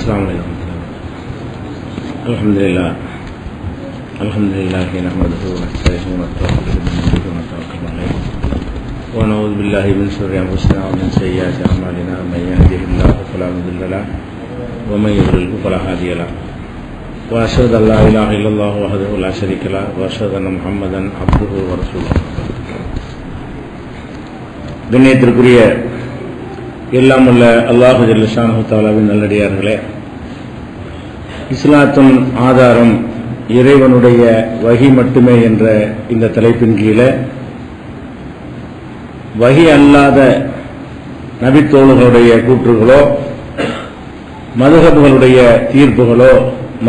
Assalamualaikum. Alhamdulillah. Alhamdulillah nahmaduhu wa nasta'inuhu wa nasta'inu wa na'udzu billahi min shururi anfusina wa min sayyiati a'malina may yahdihillahu fala mudilla lahu wa may yudlil fala hadiya lahu wa ashhadu an la ilaha illallah wahdahu la sharika lahu wa ashhadu anna Muhammadan abduhu wa rasuluhu. கண்ணியத்திற்குரிய எல்லாம் உள்ள அல்லாஹு ஜல்ல ஷானஹு தஆலாவின் நல்லடியார்களே, இஸ்லாத்தின் ஆதாரம் இறைவனுடைய வஹி மட்டுமே என்ற இந்த தலைப்பின் கீழே வஹி அல்லாத நபித்தோழர்களுடைய கூற்றுகளோ மதுஹபுகளுடைய தீர்ப்புகளோ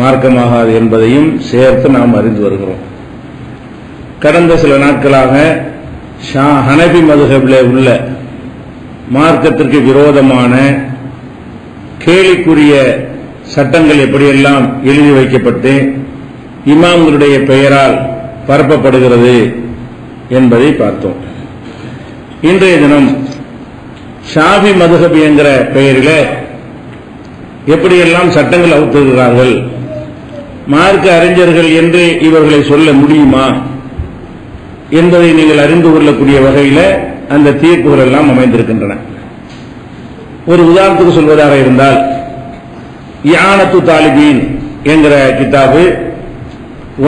மார்க்கமாகாது என்பதையும் சேர்த்து நாம் அறிந்து வருகிறோம். கடந்த சில நாட்களாக ஹனபி மதுஹபிலே உள்ள மார்க்கத்திற்கு விரோதமான கேலிக்குரிய சட்டங்கள் எப்படியெல்லாம் எழுதி வைக்கப்பட்டு இமாம்களுடைய பெயரால் பரப்பப்படுகிறது என்பதை பார்த்தோம். இன்றைய தினம் ஷாஃபி மதுஹப் என்கிற பெயரில் எப்படியெல்லாம் சட்டங்கள் அவுத்துகிறார்கள், மார்க்க அறிஞர்கள் என்று இவர்களை சொல்ல முடியுமா என்பதை நீங்கள் அறிந்து கொள்ளக்கூடிய வகையில் அந்த தீர்ப்புகள் எல்லாம் அமைந்திருக்கின்றன. ஒரு உதாரணத்துக்கு சொல்வதாக இருந்தால், இஆனத்து தாலிபீன் என்கிற கிதாபு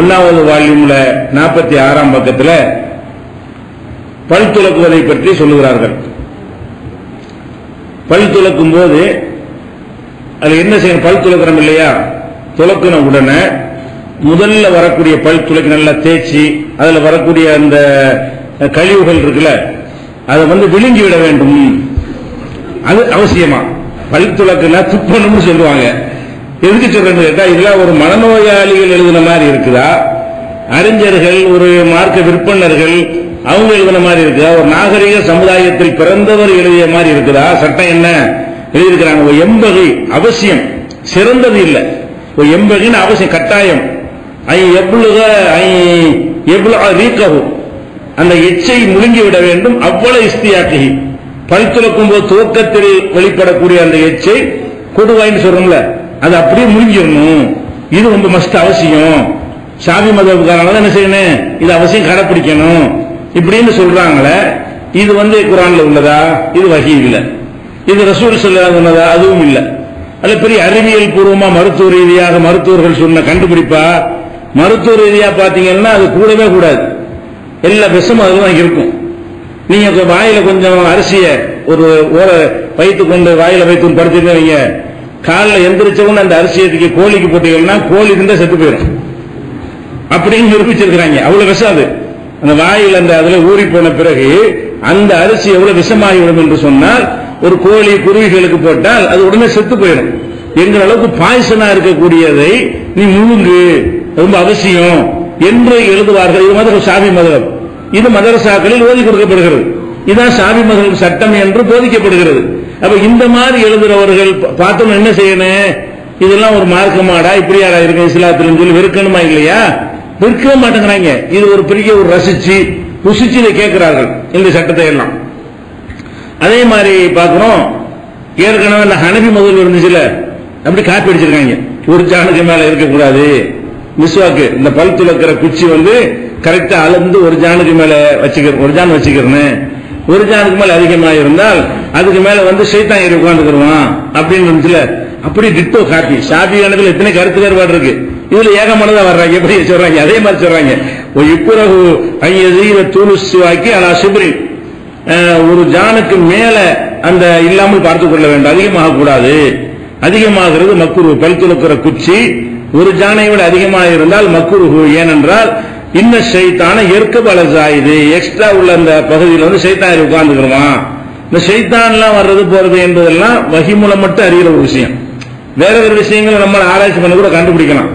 1வது வால்யூம்ல 46ஆம் பக்கத்தில் பல் துலக்குவதை பற்றி சொல்லுகிறார்கள். பல் துலக்கும் போது அது என்ன செய்யணும், பல் துலக்கிறோம் இல்லையா, துலக்கின உடனே முதல்ல வரக்கூடிய பல் துலக்கி நல்லா தேய்ச்சி அதுல வரக்கூடிய அந்த கழிவுகள் இருக்குல்ல அதை விழுங்கி விட வேண்டும். அது அவசியமா. பல் துலக்குனா துப்பணும்னு சொல்லுவாங்க. எதுக்கு சொல்றேன்னு கேட்டா, இதுல ஒரு மனநோயாளிகள் எழுதின மாதிரி இருக்குதா, அறிஞர்கள் ஒரு மார்க்க விற்பனர்கள் அவங்க எழுதின மாதிரி இருக்குதா, ஒரு நாகரிக சமுதாயத்தில் பிறந்தவர் எழுதிய மாதிரி இருக்குதா, சட்டம் என்ன எழுதியிருக்கிறாங்க. எம்பகை அவசியம், சிறந்தது இல்லை. எம்பகின்னு அவசியம், கட்டாயம். அந்த எச்சை முழுங்கி விட வேண்டும். அவ்வளவு இஸ்தியாக்கி பல் துலக்கும் போது துவக்கத்தில் வெளிப்படக்கூடிய அந்த எச்சை கொடுவாயின்னு சொல்றோம்ல, அது அப்படியே முழுங்கிடணும். இது ரொம்ப மஸ்ட் அவசியம். ஷாஃபி மதுஹப்காரங்க என்ன செய்யணும், இது அவசியம் கடைப்பிடிக்கணும் இப்படின்னு சொல்றாங்களே. இது குர்ஆன்ல உள்ளதா? இது வஹி இல்ல. இது ரசூல் ஸல்லல்லாஹு அலைஹி வஸல்லம் சொன்னதா? அதுவும் இல்ல. அது பெரிய அறிவியல் பூர்வமா மருத்துவ ரீதியாக மருத்துவர்கள் சொன்ன கண்டுபிடிப்பா. மருத்துவ ரீதியா பாத்தீங்கன்னா அது கூடவே கூடாது. எல்லா விஷமும் அதுதான் இருக்கும். நீங்க வாயில கொஞ்சம் அரிசிய ஒரு ஓரை வைத்து கொண்டு வாயில வைத்து படுத்துருந்தீங்க, காலில் எந்திரிச்சவங்க அந்த அரிசியை கோழிக்கு போட்டீங்கன்னா கோழி இருந்தா செத்து போயிடும் அப்படின்னு நிரூபிச்சிருக்கிறாங்க. அவ்வளவு விஷம் அது. அந்த வாயில் அந்த அதுல ஊறி போன பிறகு அந்த அரிசி எவ்வளவு விஷமாகிவிடும் என்று சொன்னால், ஒரு கோழி குருவிகளுக்கு போட்டால் அது உடனே செத்து போயிடும். என்கிற அளவுக்கு பாய்சனா இருக்கக்கூடியதை நீ முழுங்கு, ரொம்ப அவசியம் என்று எழுதுவார்கள். இது மாதிரி ஷாஃபி மதுஹப். இது மதரசாக்களில் ஓதி கொடுக்கப்படுகிறது. இதுதான் ஷாஃபி மதுஹப் சட்டம் என்று போதிக்கப்படுகிறது. அப்ப இந்த மாதிரி எழுதுறவர்கள் பார்த்தோம் என்ன செய்யணும், இதெல்லாம் ஒரு மார்க்கமாடா இப்படியாடா இருக்கு இஸ்லாத்தில் சொல்லி வெறுக்கணுமா இல்லையா? வெறுக்கவே மாட்டேங்கிறாங்க. இது ஒரு பெரிய ஒரு ரசிச்சு ருசிச்சு இதை கேட்கிறார்கள் இந்த சட்டத்தை எல்லாம். அதே மாதிரி பார்க்கிறோம், ஏற்கனவே இந்த ஹனபி மதுஹப் இருந்துச்சுல, அப்படி காப்பி அடிச்சிருக்காங்க. ஒரு ஜானுக்கு மேல இருக்கக்கூடாது மிஸ்வாக்கு, இந்த பல் துலக்கிற குச்சி கரெக்டா அளந்து ஒரு ஜானுக்கு மேல வச்சுக்கிறேன், ஒரு ஜான் வச்சுக்கிறேன். ஒரு ஜானுக்கு மேல அதிகமாக இருந்தால் அதுக்கு மேல ஷைத்தான் ஏறி உட்கார்ந்துக்குருவான் அப்படின்னு இருந்துச்சுல, அப்படி டிட்டோ காப்பி. ஷாஃபி கணக்கில் எத்தனை கருத்து வேறுபாடு இருக்கு, இதுல ஏகமானதா வர்றாங்க. எப்படி சொல்றாங்க, அதே மாதிரி சொல்றாங்க. இப்புறகு தூளுவாக்கி அலா சிப்ரின், ஒரு ஜானுக்கு மேல அந்த இல்லாமல் பார்த்துக் கொள்ள வேண்டும், அதிகமாக கூடாது. அதிகமாகிறது மக்ரூஹ். பல் துலக்கிற குச்சி ஒரு ஜானை விட அதிகமாக இருந்தால் மக்ரூஹ். ஏனென்றால் இன்ன ஷைத்தான எர்கபலசாயுது, எக்ஸ்ட்ரா உள்ள அந்த பகுதியில் ஷைத்தான் உட்கார்ந்துக்கிறோம். இந்த ஷைத்தான் எல்லாம் வர்றது போறது என்பதெல்லாம் வஹி மூலம் மட்டும் அறிகிற ஒரு விஷயம். வேற வேற விஷயங்களை நம்ம ஆராய்ச்சி பண்ண கூட கண்டுபிடிக்கலாம்.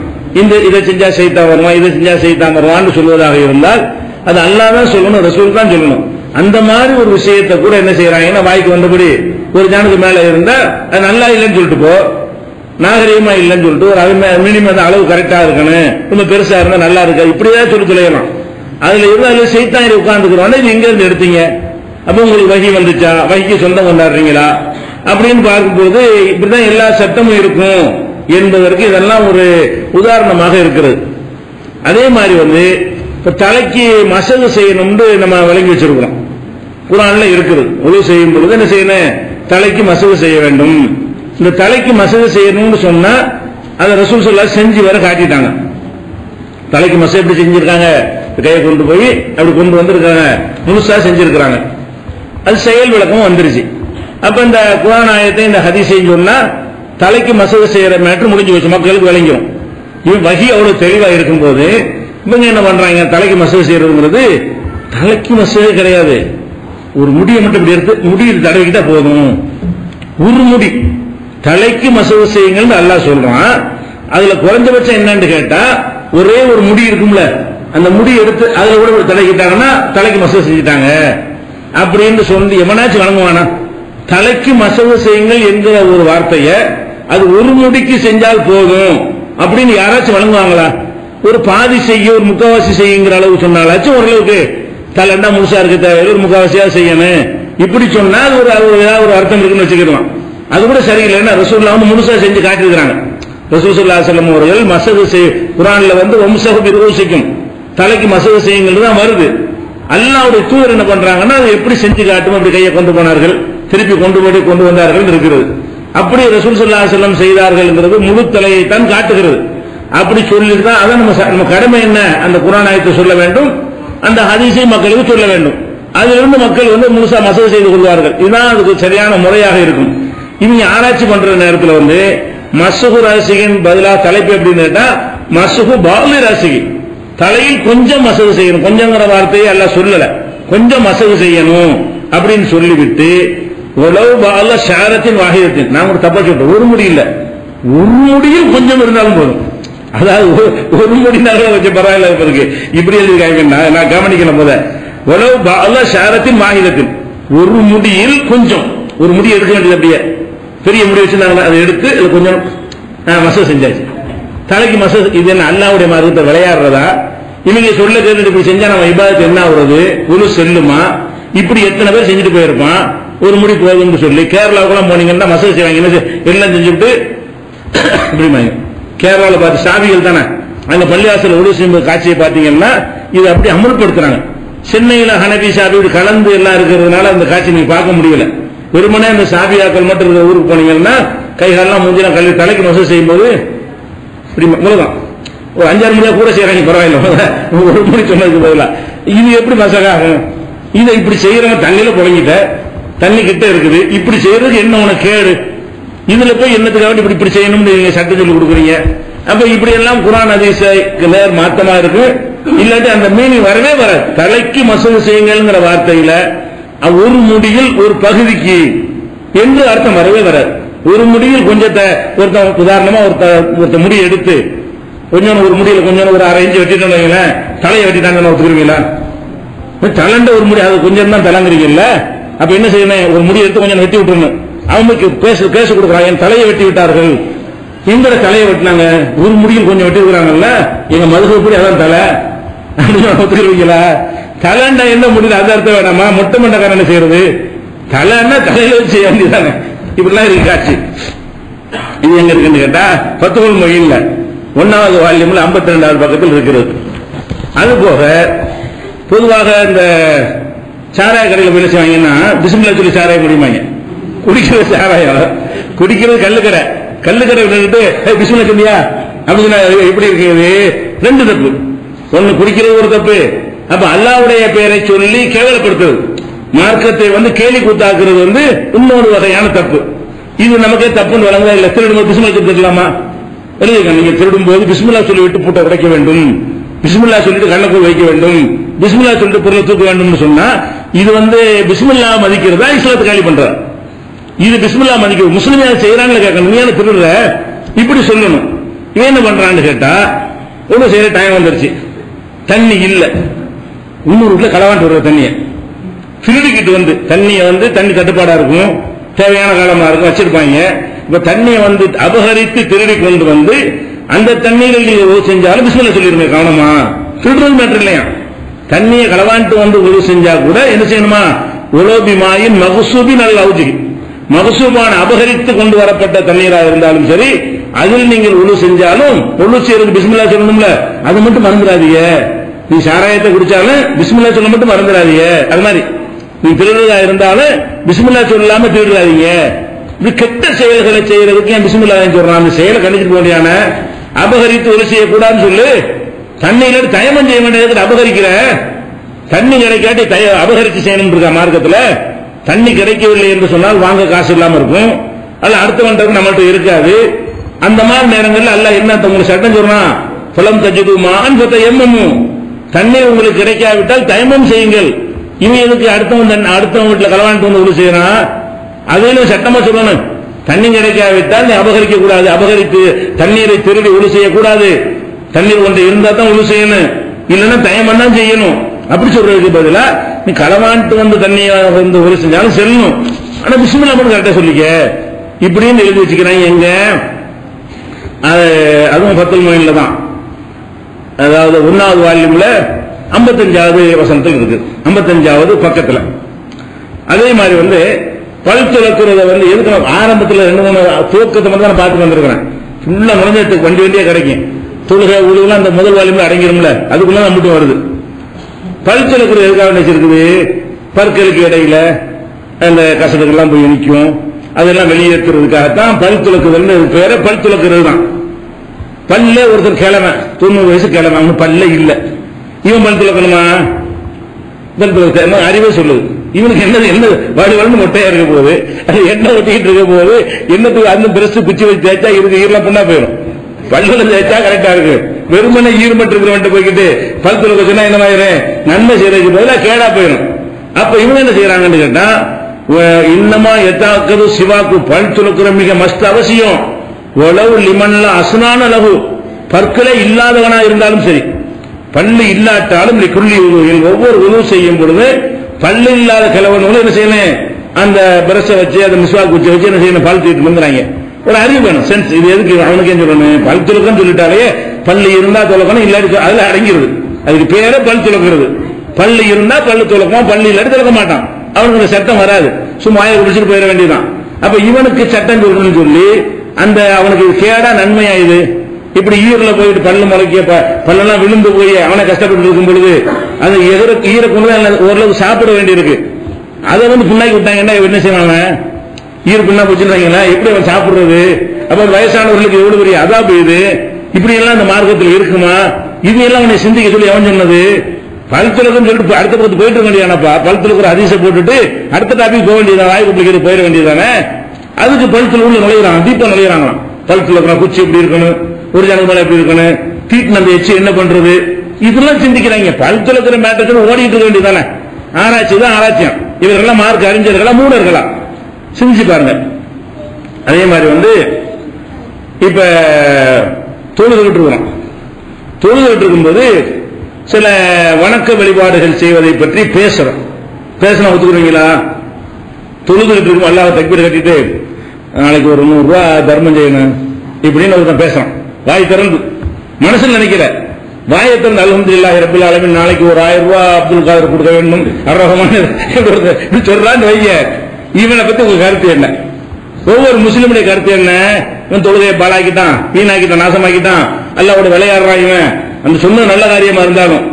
இதை செஞ்சா ஷைத்தான் வருவான், இதை செஞ்சா ஷைத்தான் வருவான்னு சொல்வதாக இருந்தால் அது அல்லாஹ் தான் சொல்லணும், ரசூல் தான் சொல்லணும். அந்த மாதிரி ஒரு விஷயத்தை கூட என்ன செய்யறாங்கன்னா, வாய்க்கு வந்தபடி ஒரு ஜானுக்கு மேல இருந்தா அது நல்லா இல்லைன்னு சொல்லிட்டு போ, நாகரீகமா இல்லைன்னு சொல்லிட்டு ஒரு மினிமம் அளவு கரெக்டா இருக்கணும், ரொம்ப பெருசா இருந்தா நல்லா இருக்கா, இப்படிதான் சொல்லி தொலையலாம். அதுல இருந்தாலும் ஷைத்தான் உட்கார்ந்துக்கிறோம். இது எங்க இருந்து எடுத்தீங்க? அப்ப உங்களுக்கு வகி வந்துச்சா, வகிக்கு சொந்தம் கொண்டாடுறீங்களா அப்படின்னு பார்க்கும்போது இப்படிதான் எல்லா சட்டமும் இருக்கும் என்பதற்கு இதெல்லாம் ஒரு உதாரணமாக இருக்கிறது. அதே மாதிரி இப்ப தலைக்கு மசகு செய்யணும்னு நம்ம விளங்கி வச்சிருக்கிறோம். குர்ஆன்ல இருக்குது. உது செய்யும் பொழுது என்ன செய்யணும்? தலைக்கு மசகு செய்ய வேண்டும். இந்த தலைக்கு மசகு செய்யணும்னு சொன்னா அதை ரசூல் ஸல்லல்லாஹு அலைஹி செஞ்சு வர காட்டிட்டாங்க. தலைக்கு மசகு எப்படி செஞ்சிருக்காங்க? கையை கொண்டு போய் அப்படி கொண்டு வந்திருக்காங்க, முழுசா செஞ்சிருக்கிறாங்க. அது செயல் விளக்கம் வந்துருச்சு. அப்ப இந்த குர்ஆன் ஆயத்தை இந்த ஹதீஸையும் சொன்னா தலைக்கு மசகு செய்யற மேட்டர் முடிஞ்சு வச்சு மக்களுக்கு விளங்கிடும். இவன் வஹி அவ்வளவு தெளிவா இருக்கும்போது இவங்க என்ன பண்றாங்க? தலைக்கு மசகு செய்யறதுங்கிறது தலைக்கு மசகு கிடையாது. ஒரு முடியை மட்டும் இப்படி எடுத்து முடியை தடவிக்கிட்டா போதும். ஒரு முடி தலைக்கு மசகு செய்யுங்கன்னு அல்லாஹ் சொல்றான். அதுல குறைஞ்சபட்சம் என்னன்னு கேட்டா ஒரே ஒரு முடி இருக்கும்ல, அந்த முடி எடுத்து அதுல கூட தடவிக்கிட்டாங்கன்னா தலைக்கு மசகு செஞ்சுட்டாங்க அப்படின்னு சொல்லி எவனாச்சும் வழங்குவானா? தலைக்கு மசகு செய்யுங்கள் என்கிற ஒரு வார்த்தைய அது ஒரு முடிக்கு செஞ்சால் போதும் அப்படின்னு யாராச்சும் வழங்குவாங்களா? ஒரு பாதி செய்ய, ஒரு முக்காவாசி செய்யுங்கிற அளவு சொன்னாலாச்சும் ஓரளவுக்கு தலைண்டா முழுசா இருக்க தேவையில்லை, ஒரு முக்காவாசியா செய்யணும் இப்படி சொன்னா அது ஒரு அர்த்தம் இருக்குன்னு வச்சுக்கலாம். அது கூட சரியில்லைன்னா ரசூலுல்லாஹ் முழுசா செஞ்சு காட்டியிருக்கிறாங்க. ரசூல் ஸல்லல்லாஹு அலைஹி வஸல்லம் அவர்கள் மசகு குர்ஆன்ல வம்சஹு பிருஊசிக்கும் தலைக்கு மசகு செய்யுங்கள் தான் வருது. அல்லாஹ்வுடைய தூதர் என்ன பண்றாங்கன்னா அதை எப்படி செஞ்சு காட்டும் அப்படி கையை கொண்டு போனார்கள், திருப்பி கொண்டு வந்தார்கள் இருக்கிறது. அப்படி ரசூல் ஸல்லல்லாஹு அலைஹி வஸல்லம் செய்தார்கள்ங்கிறது முழு தலையை தான் காட்டுகிறது. அப்படி சொல்லிட்டு தான் அதான் நம்ம கடமை என்ன? அந்த குர்ஆன் ஆயத்தை சொல்ல வேண்டும், அந்த ஹதீஸை மக்களுக்கு சொல்ல வேண்டும். அதிலிருந்து மக்கள் முழுசா மசகு செய்து கொள்வார்கள். இதுதான் அதுக்கு சரியான முறையாக இருக்கும். இவங்க ஆராய்ச்சி பண்ற நேரத்தில் மஸ்ஹு ராசிகின் பதிலா தலைப்பு எப்படின்னு கேட்டா மஸ்ஹு பாலி ராசிகி, தலையில் கொஞ்சம் மசகு செய்யணும். கொஞ்சங்கிற வார்த்தையை எல்லாம் சொல்லல, கொஞ்சம் மசகு செய்யணும் அப்படின்னு சொல்லிவிட்டு உலவு பால ஷாரத்தின் வாகிதத்தின், நான் ஒரு தப்பா சொல்றேன், ஒரு முடி இல்ல, ஒரு முடியில் கொஞ்சம் இருந்தாலும் போதும். அதாவது ஒரு முடினால கொஞ்சம் பரவாயில்ல இருக்கு, இப்படி எழுதிருக்காங்க. நான் கவனிக்கல போத உலவு பால ஷாரத்தின் வாகிதத்தின், ஒரு முடியில் கொஞ்சம், ஒரு முடி எடுக்க வேண்டியது அப்படியே பெரிய முடி வச்சிருந்தாங்க, அதை எடுத்து கொஞ்சம் மசகு செஞ்சாச்சு. தலைக்கு மசகு இது என்ன அல்லாஹ்வுடைய மார்க்கத்தை விளையாடுறதா? இவங்க சொல்ல கேட்டு இப்படி செஞ்சா நம்ம இபாதத் என்ன ஆகுறது? ஒரு செல்லுமா? இப்படி எத்தனை பேர் செஞ்சுட்டு போயிருப்பான். ஒரு முடி போகுதுன்னு சொல்லி கேரளாவுக்குலாம் போனீங்கன்னா மசகு செய்வாங்க, எல்லாம் செஞ்சுட்டு இப்படி கேரளாவில் பார்த்து சாவிகள் தானே அங்க பள்ளிவாசல் உதவி செய்யும் காட்சியை பார்த்தீங்கன்னா இது அப்படி அமல்படுத்துறாங்க. சென்னையில ஹனபி சாபி கலந்து எல்லாம் இருக்கிறதுனால அந்த காட்சி நீங்க பார்க்க முடியல. வெறுமனே அந்த சாபியாக்கள் மட்டும் இருக்கிற ஊருக்கு போனீங்கன்னா கைகாலெல்லாம் மூஞ்சிலாம் கல்வி தலைக்கு மசகு செய்யும் போது இப்படி முழுதான் ஒரு 5-6 மணியா கூட செய்யறாங்க, பரவாயில்ல, ஒரு முடி சொன்னதுக்கு பதிலா. இது எப்படி மசகாகும்? இதை இப்படி செய்யறவங்க தண்ணியில புழங்கிட்ட, தண்ணி கிட்ட இருக்குது, இப்படி செய்யறதுக்கு என்ன உனக்கு கேடு? இதுல போய் என்னத்துக்காக இப்படி செய்யணும்னு நீங்க சட்டம் சொல்லி கொடுக்குறீங்க. அப்ப இப்படி எல்லாம் குர்ஆன் ஹதீஸுக்கு நேர் மாத்தமா இருக்கு. இல்லாட்டி அந்த மீனிங் வரவே வராது. தலைக்கு மசகு செய்யுங்கிற வார்த்தையில ஒரு முடியில் ஒரு பகுதிக்கு என்று அர்த்தம் வரவே வராது. ஒரு முடியில் கொஞ்சத்தை ஒருத்த உதாரணமா ஒருத்த முடி எடுத்து கொஞ்சம் ஒரு முடியல கொஞ்சம் ஒரு 1/2 இன்ச் வெட்டிட்டோம், தலையை வெட்டிட்டாங்கன்னு ஒத்துக்குறீங்களா? தலைண்ட ஒரு முடி அது கொஞ்சம் தான் தலைங்கிறீங்கல்ல, அப்ப என்ன செய்யணும்? ஒரு முடி எடுத்து கொஞ்சம் வெட்டி விட்டுருணும். அவங்களுக்கு கேசு கொடுக்குறாங்க, என் தலையை வெட்டி விட்டார்கள், எங்கட தலையை வெட்டினாங்க, ஒரு முடியில் கொஞ்சம் வெட்டி இருக்கிறாங்கல்ல, எங்க மதுகப்படி அதான் தலை அப்படின்னு ஒத்துக்குறீங்களா? தலைண்டா என்ன முடியல அது அர்த்தம் வேணாமா? மொட்டை மண்டக்காரன் என்ன செய்யறது? தலைன்னா தலையில வச்சு செய்ய வேண்டியதானே. இப்படிலாம் இருக்கு காட்சி. இது எங்க இருக்குன்னு கேட்டா ஃபத்ஹுல் முயீன்ல 1வது வால்யூம்ல 52வது பக்கத்தில் இருக்கிறது. அது போக பொதுவாக இந்த சாராய கடையில் போய் செய்வாங்கன்னா பிஸ்மில்லாஹ் சொல்லி சாராய முடியுமாங்க. குடிக்கிறது சாராயம், குடிக்கிறது கல்லுக்கடை விட்டுட்டு பிஸ்மில்லாஹ் சொல்லியா அப்படின்னா எப்படி இருக்கிறது? 2 தப்பு. ஒன்னு குடிக்கிறது ஒரு தப்பு, அப்ப அல்லாஹ்வுடைய பெயரை சொல்லி கேவலப்படுத்துறது, மார்க்கத்தை கேலி கூத்தாக்குறது இன்னொரு வகையான தப்பு. இது நமக்கே தப்புன்னு வழங்குதா? இல்ல திருடும் பிஸ்மில்லாஹ் சொல்லிக்கலாமா? நீங்க திருடும் போது பிஸ்மில்லாஹ் சொல்லி விட்டு பூட்டை உடைக்க வேண்டும், பிஸ்மில்லாஹ் சொல்லிட்டு கண்ணக்குள் வைக்க வேண்டும், பிஸ்மில்லாஹ் சொல்லிட்டு பொருளை தூக்க வேண்டும் சொன்னா இது பிஸ்மில்லாஹ் மதிக்கிறதா இஸ்லாத்தை காலி பண்ற? இது பிஸ்மில்லாஹ் மதிக்கிறது முஸ்லிமே செய்யறாங்க கேட்கணும். நீ திருடுற இப்படி சொல்லணும். இவன் என்ன பண்றான்னு கேட்டா ஒண்ணு செய்யற டைம் வந்துருச்சு, தண்ணி இல்ல, இன்னொரு வீட்டுல களவாண்டு வர்ற தண்ணியை திருடிக்கிட்டு தண்ணியை தண்ணி தட்டுப்பாடா இருக்கும், தேவையான காலமா இருக்கும் வச்சிருப்பாங்க. இப்ப தண்ணியை அபகரித்து திருடி கொண்டு அந்த தண்ணீரில் நீங்க உதவு செஞ்சாலும் பிஸ்மில்லாஹ் சொல்லிருங்க. கவனமா, திருடுறது மேட்டர் இல்லையா? தண்ணியை களவாண்டு உதவு செஞ்சா கூட என்ன செய்யணுமா? உலோபிமாயின் மகசூபின் அல்ல அவுஜி, மகசூபான அபகரித்து கொண்டு வரப்பட்ட தண்ணீராக இருந்தாலும் சரி, அதில் நீங்கள் உழு செஞ்சாலும் உழு செய்யறது பிஸ்மில்லா சொல்லணும்ல, அது மட்டும் மறந்துடாதீங்க. நீ சாராயத்தை குடிச்சாலும் பிஸ்மில்லா சொல்ல மட்டும் மறந்துடாதீங்க. அது மாதிரி நீ திருடுறதா இருந்தாலும் பிஸ்மில்லா சொல்லாம திருடுறாதீங்க. இது கெட்ட செயல்களை செய்யறதுக்கு ஏன் பிஸ்மில்லா சொல்றான்? அந்த செயலை கண்டிச்சு போண்டியான அபகரித்து ஒலி செய்யக்கூடாதுன்னு சொல்லு. தண்ணியில தயமம் செய்ய வேண்டியதுக்கு அபகரிக்கிற, தண்ணி கிடைக்காட்டி அபகரித்து செய்யணும் இருக்கா மார்க்கத்துல. தண்ணி கிடைக்கவில்லை என்று சொன்னால் வாங்க காசு இல்லாம இருக்கும், அல்ல அடுத்தவன்றது நம்மள்ட்ட இருக்காது. அந்த மாதிரி நேரங்கள்ல அல்ல என்ன உங்களுக்கு சட்டம் சொல்றான், புலம் தஜுதுமான் எம்மமும், தண்ணீர் உங்களுக்கு கிடைக்காவிட்டால் தயமம் செய்யுங்கள். இவன் எதுக்கு அடுத்தவங்க வீட்டுல களவாண்டு வந்து உள்ள செய்யறான்? அதையும் சட்டமா சொல்லணும். தண்ணி கிடைக்காவிட்டால் நீ அபகரிக்க கூடாது, அபகரித்து தண்ணீரை திருடி உழு செய்யக்கூடாது. தண்ணீர் ஒன்று இருந்தா தான் உழு செய்யணும், இல்லைன்னா தயமம் தான் செய்யணும். அப்படி சொல்றதுக்கு பதிலா நீ களவாண்டு வந்து தண்ணியை வந்து உழு செஞ்சாலும் செல்லணும், ஆனா பிஸ்மில்லா மட்டும் கரெக்டா சொல்லிக்க இப்படின்னு எழுதி வச்சுக்கிறாங்க. எங்க அதுவும் பத்துல் மொழியில தான், அதாவது 1வது வால்யூம்ல 55வது வசனத்தில் இருக்கு, 55வது பக்கத்துல. அதே மாதிரி வந்து பல் துலக்கிறத வந்து எதுக்கு ஆரம்பத்தில் 2-3 துவக்கத்தை மட்டும் தான் பார்த்து வந்திருக்கிறேன். ஃபுல்லா நுழைஞ்சதுக்கு வண்டி வண்டியே கிடைக்கும். தொழுகை உழுவுலாம் அந்த முதல் வால்யூம்ல அடங்கிரும்ல, அதுக்குள்ள மட்டும் வருது. பல் துலக்கிறது எதுக்காக நினைச்சிருக்குது, பற்களுக்கு இடையில அந்த கசடுகள்லாம் போய் நிற்கும், அதெல்லாம் வெளியேற்றுறதுக்காகத்தான் பல் துலக்குதல் பேர. பல் துலக்கிறது தான். பல்ல ஒருத்தர் கிழமை 90 வயசு கிழமை, அவனு பல்ல இல்ல, இவன் பல் துலக்கணுமா? பல் துலக்க அறிவே சொல்லுது. இவனுக்கு என்ன வாடி வளர்ந்து மொட்டையா இருக்க போகுது, அது என்ன ஒட்டிக்கிட்டு இருக்க போகுது, என்னத்துக்கு அந்த பிரஸ் குச்சி வச்சு தேய்ச்சா இருக்கு ஈரலாம் புண்ணா போயிடும். பல்லுல தேய்ச்சா கரெக்டா இருக்கு. வெறுமனை ஈரமட்டு இருக்கிறவன் போய்கிட்டு பல் துலக்க சொன்னா என்ன மாதிரி நன்மை செய்யறதுக்கு பதிலாக கேடா போயிடும். அப்ப இவங்க என்ன செய்யறாங்கன்னு கேட்டா, இன்னமா எத்தாக்கது சிவாக்கு பல் துலக்குற மிக மஸ்ட் அவசியம். உளவு லிமன்ல அசுனான லகு, பற்களே இல்லாதவனா இருந்தாலும் சரி, பல்லு இல்லாட்டாலும் ஒவ்வொரு உணவு செய்யும் பொழுது பல்லு இல்லாத கிழவனும் என்ன செய்யணும், அந்த பிரஷை வச்சு அந்த மிஸ்வாக் குச்சி வச்சு என்ன செய்யணும், பல் தூக்கிட்டு வந்துறாங்க. ஒரு அறிவு வேணும், சென்ஸ். இது எதுக்கு அவனுக்கு ஏன் சொல்லணும், பல் துலக்கன்னு சொல்லிட்டாலே பல்லு இருந்தா துலக்கணும், இல்லாட்டி அதுல அடங்கிடுது. அதுக்கு பேர பல் துலக்கிறது. பல்லு இருந்தா பல்லு துலக்கம், பல்லு இல்லாட்டி துலக்க மாட்டான். அவனுக்கு சட்டம் வராது, சும்மா ஆய குடிச்சிட்டு போயிட வேண்டியதான். அப்ப இவனுக்கு சட்டம் சொல்லணும்னு சொல்லி அந்த அவனுக்கு கேடா நன்மையா இது. இப்படி ஈரல போயிட்டு பல்லு முளைக்க பல்லெல்லாம் விழுந்து போய் அவனை கஷ்டப்பட்டு இருக்கும் பொழுது அது ஈர கொண்டு ஓரளவுக்கு சாப்பிட வேண்டியிருக்கு. அதை வந்து புண்ணாக்கி விட்டாங்கன்னா என்ன செய்வாங்க, ஈர புண்ணா வச்சிருந்தாங்கன்னா எப்படி அவன் சாப்பிடுறது? அப்ப வயசானவர்களுக்கு எவ்வளவு பெரிய அதாபு இது. இப்படி எல்லாம் இந்த மார்க்கத்தில் இருக்குமா? இது எல்லாம் அவனை சிந்திக்க சொல்லி அவன் சொன்னது. பல்துலகம் சொல்லிட்டு அடுத்த பக்கத்து போயிட்டு வேண்டியதானப்பா, பல்துலக்கு ஒரு அதிசயம் போட்டுட்டு அடுத்த டாபிக் போக வேண்டியதான், வாய்ப்பு பிடிக்கிறது போயிட வேண்டியதானே. அதுக்கு பல்துல உள்ள நுழையிறான், தீப்பா நுழையிறாங்களாம். பல்துலக்கணும், குச்சி எப்படி இருக்கணும், ஒரு ஜனக்கு மேல எப்படி இருக்கணும், தீட்டு அந்த எச்சு என்ன பண்றது, இதெல்லாம் சிந்திக்கிறாங்க. பல்துலக்கிற மேட்டர் ஓடிட்டு இருக்க வேண்டியதானே. ஆராய்ச்சி தான் ஆராய்ச்சியம். இவர்களெல்லாம் மார்க் அறிஞர்களா மூடர்களா சிந்திச்சு பாருங்க. அதே மாதிரி வந்து இப்ப தொழுதுகிட்டு இருக்கிறோம். தொழுதுகிட்டு இருக்கும்போது சில வணக்க வழிபாடுகள் செய்வதை பற்றி பேசுறோம். பேசினா ஒத்துக்குறீங்களா? தொழுதுகிட்டு இருக்கும் அல்லாஹ் தக்பீர் கட்டிட்டு நாளைக்கு ஒரு 100 ரூபாய் தர்மம் செய்யணும் இப்படின்னு ஒருத்தன் பேசுறான். வாய் திறந்து மனசுல நினைக்கிற வாயை திறந்து அல்ஹம்துலில்லாஹி ரப்பில் ஆலமீன் நாளைக்கு ஒரு 1000 ரூபாய் அப்துல் காதர் கொடுக்க வேண்டும் அர்ரஹ்மான் சொல்றான்னு வைங்க. இவனை பத்தி உங்க கருத்து என்ன? ஒவ்வொரு முஸ்லிமுடைய கருத்து என்ன? இவன் தொழுகையை பாலாக்கிட்டான், வீணாக்கிட்டான், நாசமாக்கிட்டான், அல்லாஹ்வோட விளையாடுறான். இவன் அந்த சொன்ன நல்ல காரியமா இருந்தாலும்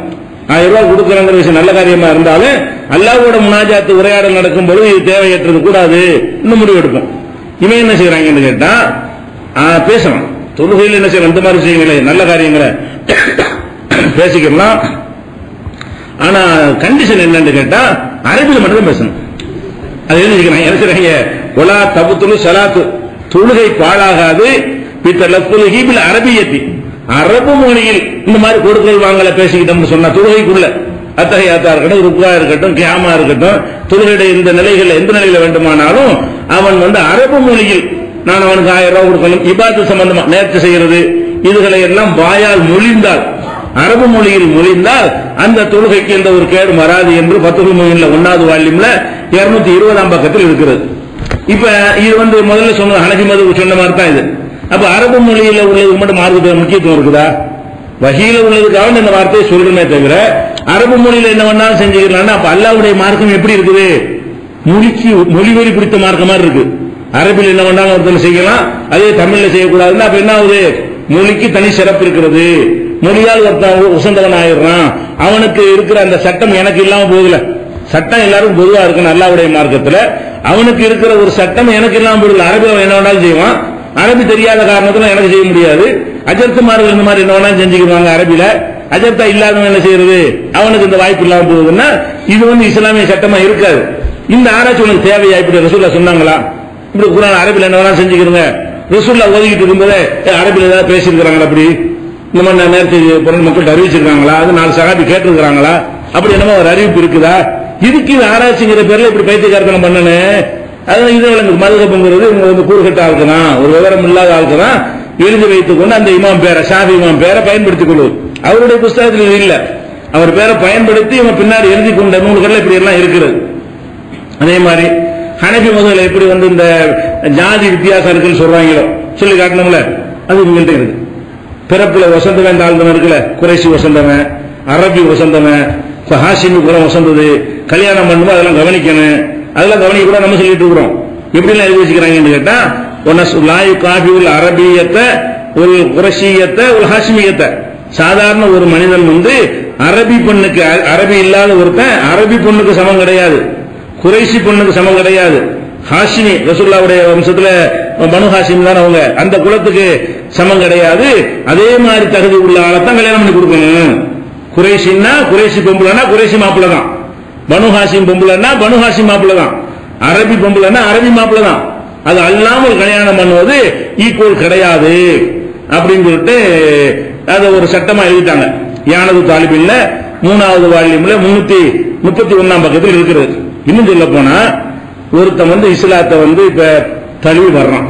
1000 ரூபாய் கொடுக்கறங்கிற விஷயம் நல்ல காரியமா இருந்தாலும் அல்லாஹ்வோட முனாஜாத்து உரையாடல் நடக்கும் பொழுது இது தேவையற்றது கூடாது இன்னும் முடிவு எடுக்கும். இவன் என்ன செய்யறாங்கன்னு கேட்டா பேசணும். தொழுகையில் என்ன செய்யணும், இந்த மாதிரி விஷயங்களே நல்ல காரியங்களை பேசிக்கலாம். ஆனா கண்டிஷன் என்னன்னு கேட்டா அரபியில மட்டும் பேசணும். அது என்ன செய்யறாங்க, ஒலா தபுத்துலு சலாத்து, தொழுகை பாழாகாது அரபியத்தி, அரபு மொழியில் இந்த மாதிரி கொடுக்கல் வாங்கல பேசிக்கிட்டோம்னு சொன்னா தொழுகைக்குள்ள அத்தகையாத்தா இருக்கட்டும், ருக்குவா இருக்கட்டும், கியாமா இருக்கட்டும், தொழுகையுடைய இந்த நிலைகள் எந்த நிலையில வேண்டுமானாலும் அவன் வந்து அரபு மொழியில் நான் அவனுக்கு 1000 ரூபாய் கொடுக்கணும், இபாதத்து சம்பந்தமா நேர்ச்சி செய்யறது இதுகளை எல்லாம் வாயால் மொழிந்தால், அரபு மொழியில் மொழிந்தால் அந்த தொழுகைக்கு எந்த ஒரு கேடு வராது என்று ஃபத்ஹுல் முயீன்ல 1வது வால்யூம்ல 220ஆம் பக்கத்தில் இருக்கிறது. இப்ப இது வந்து முதல்ல சொன்ன ஹனஃபி மதுஹப் சொன்ன மாதிரி தான் இது. அப்ப அரபு மொழியில உள்ளதுக்கு மட்டும் மார்க்கத்துக்கு முக்கியத்துவம் இருக்குதா? வஹீல உள்ளதுக்காக இந்த வார்த்தையை சொல்றமே தவிர அரபு மொழியில என்ன வேணாலும் செஞ்சுக்கலாம். அப்ப அல்லாஹ்வுடைய மார்க்கம் எப்படி இருக்குது? மொழிவெறி பிடித்த மார்க்கம் மாதிரி இருக்கு. அரபில் என்ன வேண்டாலும் ஒருத்தர் செய்யலாம், அதே தமிழ்ல செய்யக்கூடாதுன்னா அப்ப என்ன ஆகுது? மொழிக்கு தனி சிறப்பு இருக்கிறது. மொழியால் ஒருத்தன் உசந்தவன் ஆயிடுறான், அவனுக்கு இருக்கிற அந்த சட்டம் எனக்கு இல்லாம போகுதுல. சட்டம் எல்லாரும் பொதுவா இருக்கு அல்லாஹ்வுடைய மார்க்கத்துல, அவனுக்கு இருக்கிற ஒரு சட்டம் எனக்கு இல்லாம போகுது. அரபில் என்ன வேணாலும் செய்வான், அரபி தெரியாத காரணத்துல எனக்கு செய்ய முடியாது. அஜர்த்துமார்கள் இந்த மாதிரி என்ன வேணாலும் செஞ்சுக்கிறாங்க அரபில, அஜர்த்தா இல்லாதவன் என்ன செய்யறது? அவனுக்கு இந்த வாய்ப்பு இல்லாம போகுதுன்னா இது இஸ்லாமிய சட்டமா இருக்காது. இந்த ஆராய்ச்சி உனக்கு தேவையா? இப்படி ரசூலுல்லாஹ் சொன்னாங்களா? இப்படி குர்ஆன் அரபில என்ன வேணாலும் செஞ்சுக்கிறங்க. ரசூலுல்லாஹ் ஓதிக்கிட்டு இருக்கும்போது அரபில ஏதாவது பேசியிருக்கிறாங்களா? அப்படி இந்த மாதிரி நேரத்தை பொருள் மக்கள்கிட்ட அறிவிச்சிருக்காங்களா? அது 4 சஹாபி கேட்டிருக்கிறாங்களா? அப்படி என்னமோ ஒரு அறிவிப்பு இருக்குதா? இதுக்கு ஆராய்ச்சிங்கிற பேர்ல இப்படி பைத்தியக்காரத்தனம் பண்ணனே. அதான் இது மதுகப்புங்கிறது கூறுகட்ட ஆளுக்கு தான், ஒரு விவரம் இல்லாத ஆளுக்கு தான் எழுதி வைத்துக் கொண்டு அந்த இமாம் பேரை, ஷாஃபி இமாம் பேரை பயன்படுத்திக் கொள்வது. அவருடைய புஸ்தகத்தில் இது இல்ல. அவர் பேரை பயன்படுத்தி இவன் பின்னாடி எழுதி கொண்ட நூல்கள் இப்படி எல்லாம் இருக்கிறது. அதே மாதிரி ஹனபி மதுல எப்படி இந்த ஜாதி வித்தியாசம் இருக்குன்னு சொல்றாங்களோ சொல்லி காட்டணும்ல, அது இவங்கள்ட்ட இருக்கு. பிறப்புல வசந்தவன் தாழ்ந்தவன் இருக்குல்ல, குறைசி வசந்தவன், அரபி வசந்தவன், ஹாஷிமி குலம் வசந்தது, கல்யாணம் பண்ணும்போது அதெல்லாம் கவனிக்கணும். அதெல்லாம் கவனிக்க கூட நம்ம சொல்லிட்டு இருக்கிறோம். எப்படி எல்லாம் எழுதி வச்சுக்கிறாங்கன்னு கேட்டா, காபியுல் அரபியத்தை, ஒரு குறைஷியத்தை, ஒரு ஹாஷிமியத்தை. சாதாரண ஒரு மனிதன் அரபி பொண்ணுக்கு, அரபி இல்லாத ஒருத்தன் அரபி பொண்ணுக்கு சமம் கிடையாது, குறைஷி பொண்ணுக்கு சமம் கிடையாது. ஹாஷிமி ரசூலுல்லாஹ்வுடைய வம்சத்துல பனு ஹாஷிம் தான் அவங்க, அந்த குலத்துக்கு சமம் கிடையாது. அதே மாதிரி தகுதி உள்ள ஆளைத்தான் கல்யாணம் பண்ணி கொடுக்கணும். குறைஷின்னா குறைஷி பொம்புலன்னா குறைஷி மாப்பிள்ள தான், பனு ஹாஷிம் பொம்புலன்னா பனு ஹாஷிம் மாப்பிள்ள தான், அரபி பொம்புலன்னா அரபி மாப்பிள்ள தான். அது அல்லாமல் கல்யாணம் பண்ணுவது ஈக்குவல் கிடையாது அப்படின்னு சொல்லிட்டு அதை ஒரு சட்டமா எழுதிட்டாங்க. யானது தாலிபின்ல 3வது வால்யூம்ல 331ஆம் பக்கத்தில் இருக்கிறது. இன்னும் சொல்ல போனா ஒருத்தன் இஸ்லாத்தை இப்ப தழுவி வர்றான்,